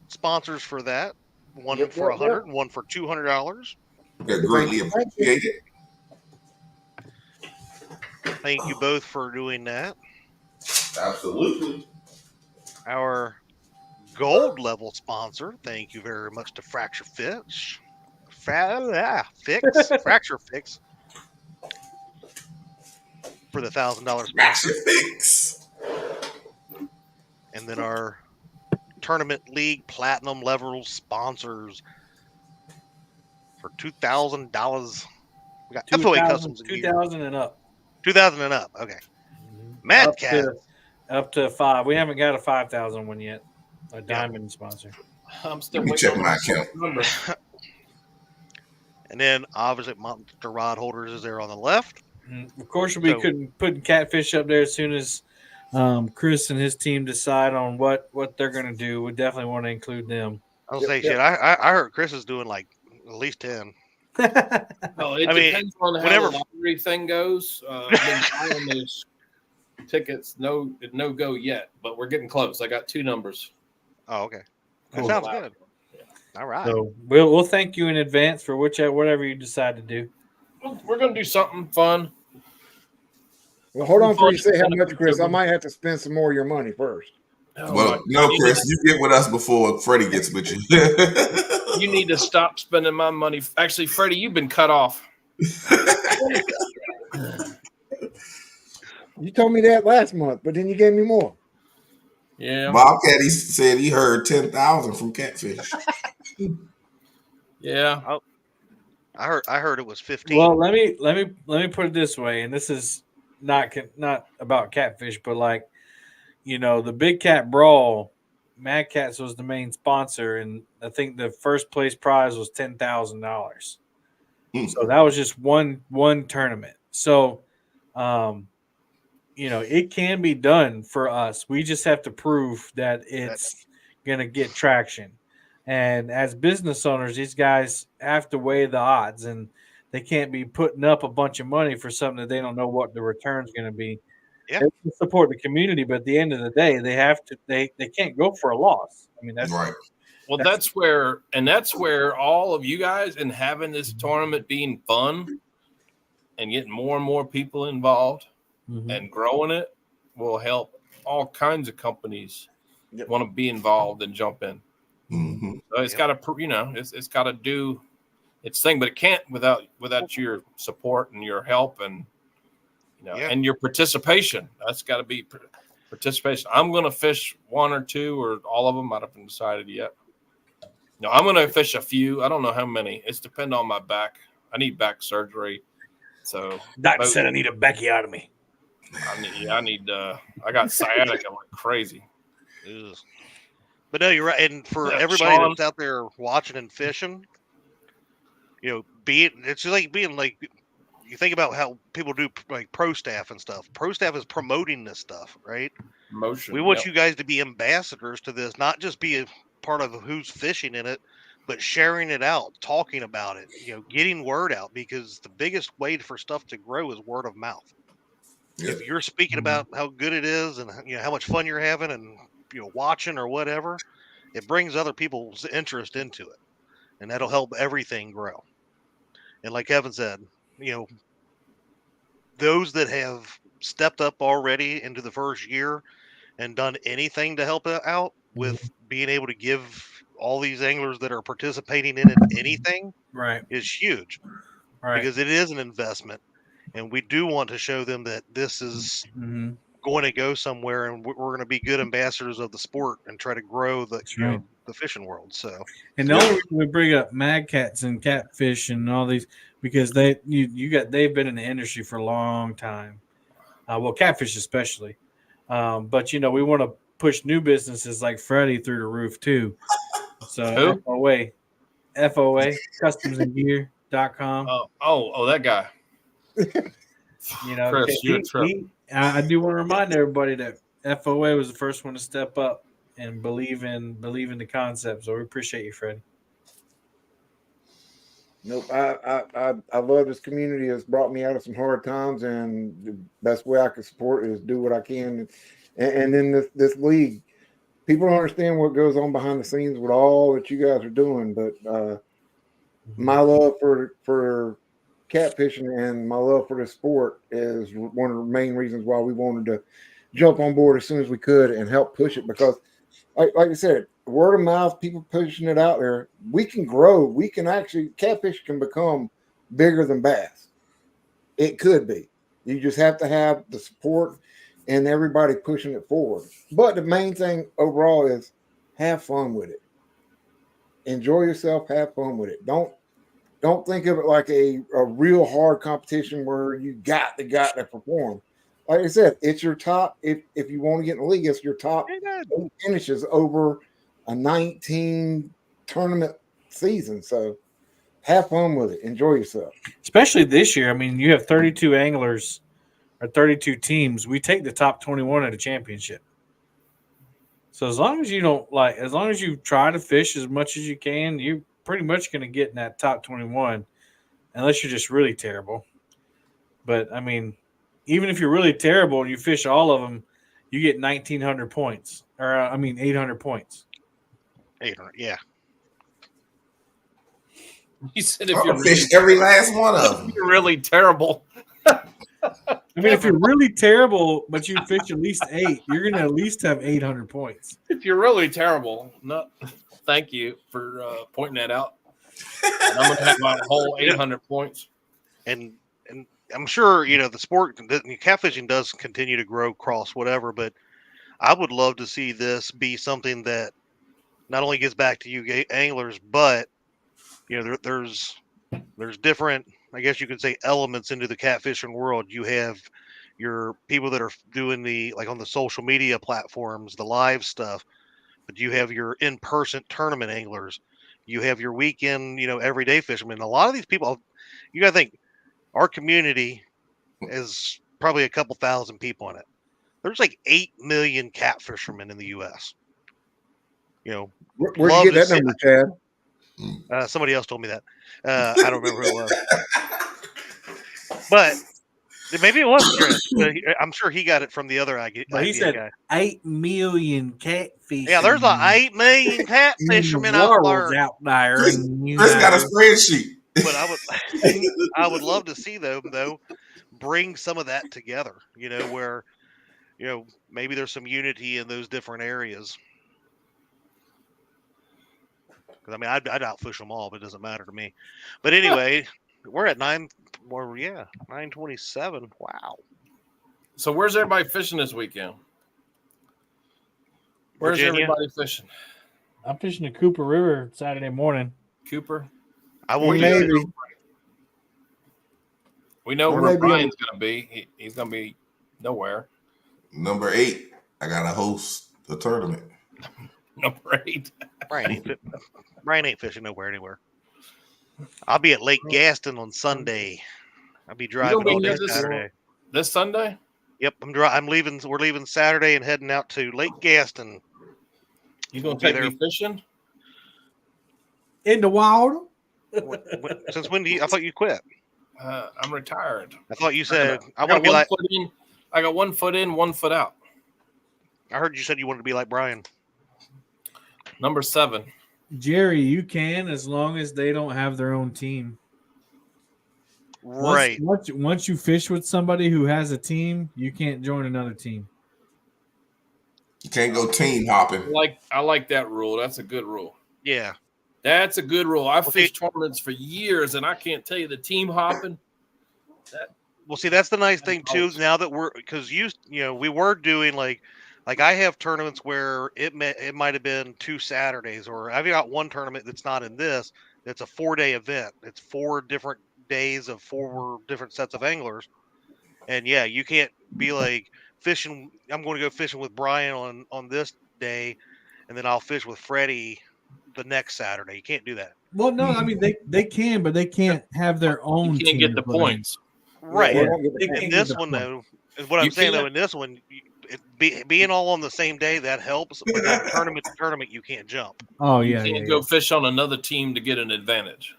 sponsors for that. One for $100 and one for $200. They're greatly appreciated. Thank you both for doing that. Absolutely. Our gold level sponsor, thank you very much to Fracture Fix. Fracture Fix for the $1,000 sponsor. Fracture Fix. And then our Tournament League Platinum level sponsors for $2,000. We got FOA Customs in here. 2,000 and up. 2,000 and up. Okay. Madkatz. Up to 5. We haven't got a 5,000 one yet. A diamond sponsor. I'm still Let me waiting check on my the account. number. And then obviously Monster Rod Holders is there on the left. Of course, we couldn't put catfish up there as soon as Chris and his team decide on what they're going to do. We definitely want to include them. I was saying, shit, I heard Chris is doing like at least 10. Well, it depends on how whenever- the lottery thing goes. I've been buying those tickets. No go yet, but we're getting close. I got 2 numbers. Oh, okay. That Cool. sounds good. All right. So we'll thank you in advance for whatever you decide to do. We're going to do something fun. Well, hold on before you say how much, Chris. I might have to spend some more of your money first. Oh Well, no, Chris, you get with us before Freddie gets with you. You need to stop spending my money. Actually, Freddie, you've been cut off. You told me that last month, but then you gave me more. Yeah. Bobcat, he said he heard 10,000 from catfish. Yeah. I heard it was 15. Well, let me put it this way, and this is not about catfish, but like, the Big Cat Brawl, Mad Cats was the main sponsor, and I think the first place prize was $10,000. So that was just one tournament. So, it can be done for us. We just have to prove that it's gonna get traction. And as business owners, these guys have to weigh the odds, and they can't be putting up a bunch of money for something that they don't know what the return's going to be. Yeah. They can support the community, but at the end of the day, they have to. They can't go for a loss. I mean, that's Right. Well, that's where all of you guys and having this tournament being fun and getting more and more people involved and growing it will help all kinds of companies want to be involved and jump in. Mm-hmm. So it's got to, it's got to do its thing, but it can't without your support and your help and and your participation. That's got to be participation. I'm going to fish one or two or all of them. I haven't decided yet. No, I'm going to fish a few. I don't know how many. It's depend on my back. I need back surgery. So Doctor said I need a backiotomy. I got sciatica like crazy. Ugh. But no, you're right. And for everybody that's out there watching and fishing, it's like being like, you think about how people do like pro staff and stuff. Pro staff is promoting this stuff, right? Motion. We want you guys to be ambassadors to this, not just be a part of who's fishing in it, but sharing it out, talking about it, getting word out, because the biggest way for stuff to grow is word of mouth. Yeah. If you're speaking about how good it is and how much fun you're having and watching or whatever, it brings other people's interest into it, and that'll help everything grow. And like Kevin said, those that have stepped up already into the first year and done anything to help out with being able to give all these anglers that are participating in it anything, right, is huge, right? Because it is an investment, and we do want to show them that this is going to go somewhere, and we're going to be good ambassadors of the sport and try to grow the the fishing world. So, and the only reason we bring up Mad Cats and Catfish and all these, because they've been in the industry for a long time. Well, Catfish especially, but we want to push new businesses like Freddie through the roof too. So FOA Customs and Gear.com. Oh, that guy. Chris, I do want to remind everybody that FOA was the first one to step up and believe in the concept. So we appreciate you, Freddie. Nope, I love this community. It's brought me out of some hard times, and the best way I can support is do what I can. And then this league, people don't understand what goes on behind the scenes with all that you guys are doing. But my love for catfishing and my love for the sport is one of the main reasons why we wanted to jump on board as soon as we could and help push it, because like I said, word of mouth, people pushing it out there, we can grow. We can actually, catfish can become bigger than bass. It could be. You just have to have the support and everybody pushing it forward. But the main thing overall is have fun with it. Enjoy yourself, have fun with it. Don't think of it like a real hard competition where you got to perform. Like I said, it's your top, if you want to get in the league, it's your top 8 finishes over a 19 tournament season. So have fun with it. Enjoy yourself. Especially this year. I mean, you have 32 anglers or 32 teams. We take the top 21 at a championship. So as long as you try to fish as much as you can, you're pretty much going to get in that top 21, unless you're just really terrible. But I mean, even if you're really terrible and you fish all of them, you get 1,900 points, or 800 points. 800, yeah. You said if you fish every last one of them, you're really terrible. I mean, if you're really terrible, but you fish at least 8, you're going to at least have 800 points. If you're really terrible, thank you for pointing that out. And I'm going to have my whole 800 points. And I'm sure, the sport, catfishing does continue to grow across whatever, but I would love to see this be something that not only gets back to you anglers, but there's different, I guess you could say, elements into the catfishing world. You have your people that are doing the on the social media platforms, the live stuff, but you have your in-person tournament anglers. You have your weekend, everyday fishermen. A lot of these people, you got to think, our community is probably a couple thousand people in it. There's like 8 million cat fishermen in the U.S. Where'd love you to get that see- number, Chad? Somebody else told me that. I don't remember who it was. But maybe it was Chris. But I'm sure he got it from the other idea But he said guy. 8 million catfish. Yeah, there's 8 million cat fishermen out there. out there. Chris, and, Chris got a spreadsheet. But I would love to see them though bring some of that together. Where maybe there's some unity in those different areas. Because I'd outfish them all, but it doesn't matter to me. But anyway, we're at 9:27. Wow. So where's everybody fishing this weekend? Where's Virginia? everybody fishing? I'm fishing the Cooper River Saturday morning. Cooper. I won't do Maybe. it. We know Or where maybe- Brian's going to be. He's going to be nowhere. Number 8, I gotta host the tournament. Number 8. Brian ain't fishing anywhere. I'll be at Lake Gaston on Sunday. I'll be driving be all day here this- Saturday. This Sunday? Yep, I'm leaving. We're leaving Saturday and heading out to Lake Gaston. You going to We'll take be me fishing? In the wild? Since when I thought you quit? I'm retired. I thought you said I I want to be got like. 1 foot in. I got 1 foot in, 1 foot out. I heard you said you wanted to be like Brian. Number 7. Jerry, you can as long as they don't have their own team. Right. Once you fish with somebody who has a team, you can't join another team. You can't go team hopping. I like that rule. That's a good rule. Yeah. That's a good rule. I've Well, fished tournaments for years, and I can't tell you the team hopping. Well, see, that's the nice thing too. Now that because we were doing like I have tournaments where it might have been 2 Saturdays, or I've got one tournament that's not in this. It's a 4-day event. It's 4 different days of 4 different sets of anglers, and yeah, you can't be like fishing. I'm going to go fishing with Brian on this day, and then I'll fish with Freddie the next Saturday. You can't do that. Well, no, I mean they can, but they can't have their own. You can't get team the to put in. points. Right. Yeah, they They In can't this get the one, point. though, is what I'm You saying. Though can't- in this one, being all on the same day that helps. But then tournament to tournament, you can't jump. Oh You yeah, can't yeah, go fish on another team to get an advantage.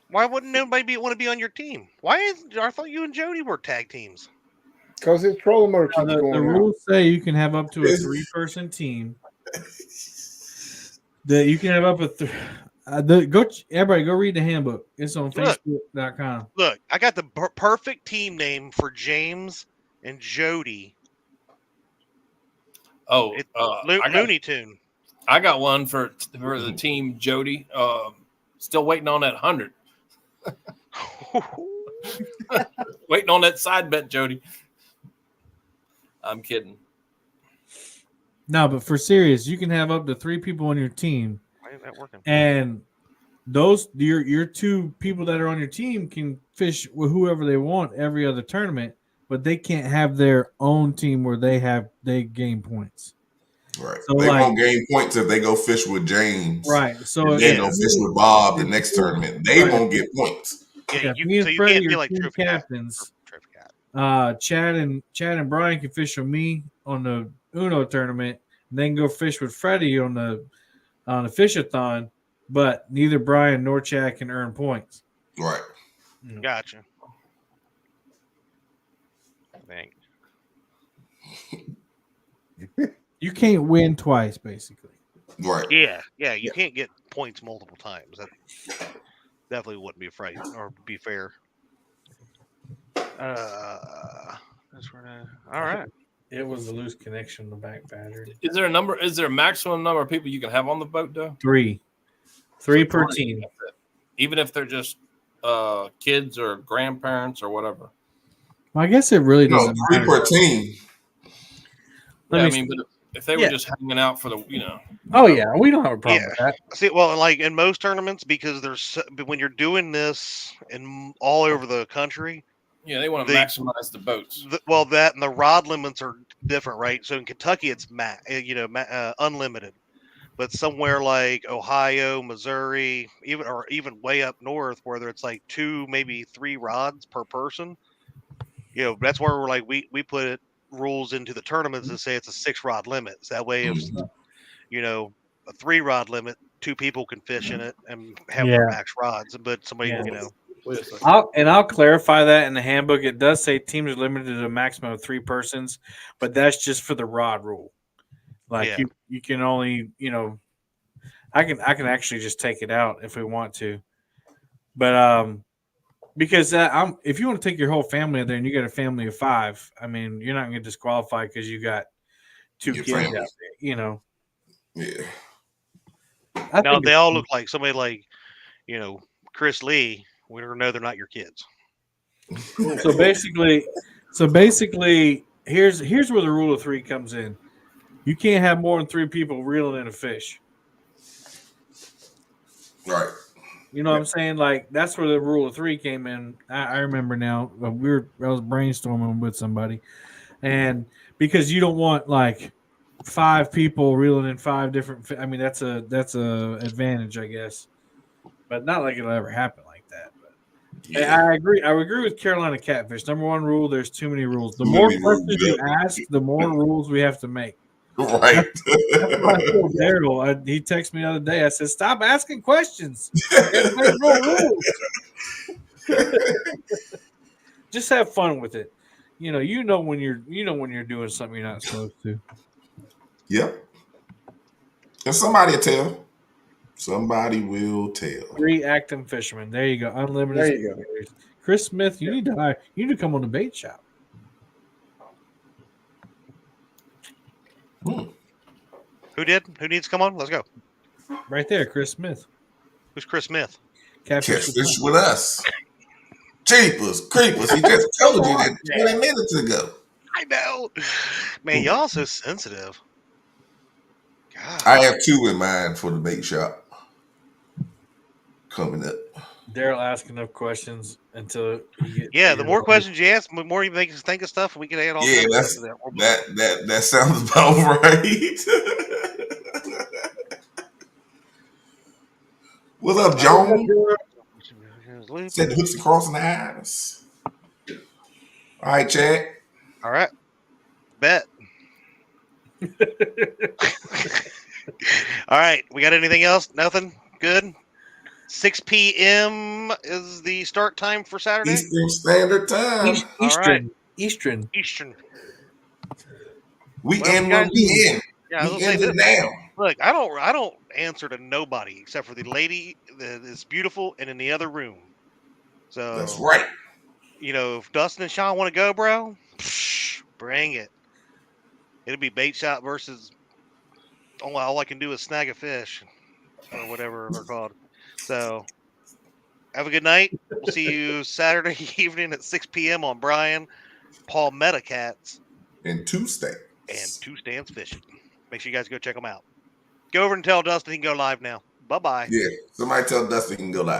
Why wouldn't nobody want to be on your team? I thought you and Jody were tag teams. Because it's trolling motor yeah. keeps The going on. rules say you can have up to a 3-person team. That you can have up everybody go read the handbook. It's on Look. Facebook.com. Look, I got the perfect team name for James and Jody. Oh, It's I got Looney Tune. I got one for the team, Jody. Still waiting on that 100. Waiting on that side bet, Jody. I'm kidding. No, but for serious, you can have up to 3 people on your team, Why isn't that working? and those your 2 people that are on your team can fish with whoever they want every other tournament, but they can't have their own team where they gain points. Right. So, they like- won't gain points if they go fish with James. Right. So And then if go you- fish with Bob the next tournament. They Right. won't get points. Yeah, if me and so you Freddie can't be are like team Trophy Cat. captains. Trophy Cat. Chad and Brian can fish with me on the Uno tournament, and then go fish with Freddie on the fishathon. But neither Brian nor Chad can earn points. Right. Gotcha. Thanks. You can't win twice, basically. Right. Yeah, you can't get points multiple times. That definitely wouldn't be afraid or be fair. That's right. All right. It was a loose connection in the back battery. Is there a maximum number of people you can have on the boat, though? 3 per team. That's it. Even if they're just kids or grandparents or whatever. Well, I guess it really No, doesn't 3 matter. per team. Yeah, I me mean, but if they were Yeah. just hanging out for the, Oh yeah, we don't have a problem Yeah. with that. See, well, like in most tournaments, because but when you're doing this in all over the country, yeah, they want to They- maximize the boats. well, that and the rod limits are different, right? So in Kentucky, it's unlimited, but somewhere like Ohio, Missouri, even way up north, where it's like 2, maybe 3 rods per person, that's where we're like we put rules into the tournaments and say it's a 6 rod limit. So that way, if a 3 rod limit, 2 people can fish in it and have their Yeah. max rods. But somebody, Yeah. Wait a second. I'll clarify that in the handbook. It does say teams are limited to a maximum of 3 persons, but that's just for the rod rule. Like Yeah. you can only, I can actually just take it out if we want to. But because if you want to take your whole family in there and you got a family of 5, I mean, you're not going to get disqualified because you got 2 Your kids family. out there, Yeah. I Now think they it's- all look like somebody like, Chris Lee. We don't know they're not your kids. So basically, here's where the rule of 3 comes in. You can't have more than 3 people reeling in a fish. Right. You know what I'm saying? Like that's where the rule of 3 came in. I remember now. I was brainstorming with somebody, and because you don't want like 5 people reeling in 5 different. I mean, that's a advantage, I guess, but not like it'll ever happen like that. But Yeah. I agree. I agree with Carolina Catfish. Number 1 rule: there's too many rules. The Too more many rules, questions you ask, the more rules we have to make. Right. That's what I told Daryl. He texted me the other day. I said, "Stop asking questions. There's no rules. Just have fun with it. You know when you're doing something you're not supposed to." Yep. And somebody will tell. Somebody will tell. 3 active fishermen. There you go. Unlimited. There you go. spectators. Chris Smith, you need to come on the bait shop. Who did? Who needs to come on? Let's go. Right there, Chris Smith. Who's Chris Smith? Catfish. Catfish with us. Jeepers, creepers. He just told you that 20 minutes ago. I know. Man, y'all so sensitive. God. I have 2 in mind for the bait shop coming up. Daryl asked enough questions until he gets. Yeah, the more questions you ask, the more you make us think of stuff, and we can add all Yeah, kinds of stuff to that. that sounds about right. What's up, Joan? Said the hooks across the eyes. All right, Chad. All right. Bet. All right. We got anything else? Nothing? Good. 6 p.m. is the start time for Saturday? Eastern Standard Time. Eastern. We Well, in you when guys- we in. Yeah, I was We gonna in say it this. now. Look, I don't answer to nobody except for the lady that is beautiful and in the other room. So That's right. if Dustin and Sean want to go, bro, bring it. It'll be bait shot versus all I can do is snag a fish or whatever they're called. So have a good night. We'll see you Saturday evening at 6 p.m. on Brian Paul Madkatz In 2 stands. and 2 Stands Fishing. Make sure you guys go check them out. Go over and tell Dustin he can go live now. Bye-bye. Yeah. Somebody tell Dustin he can go live.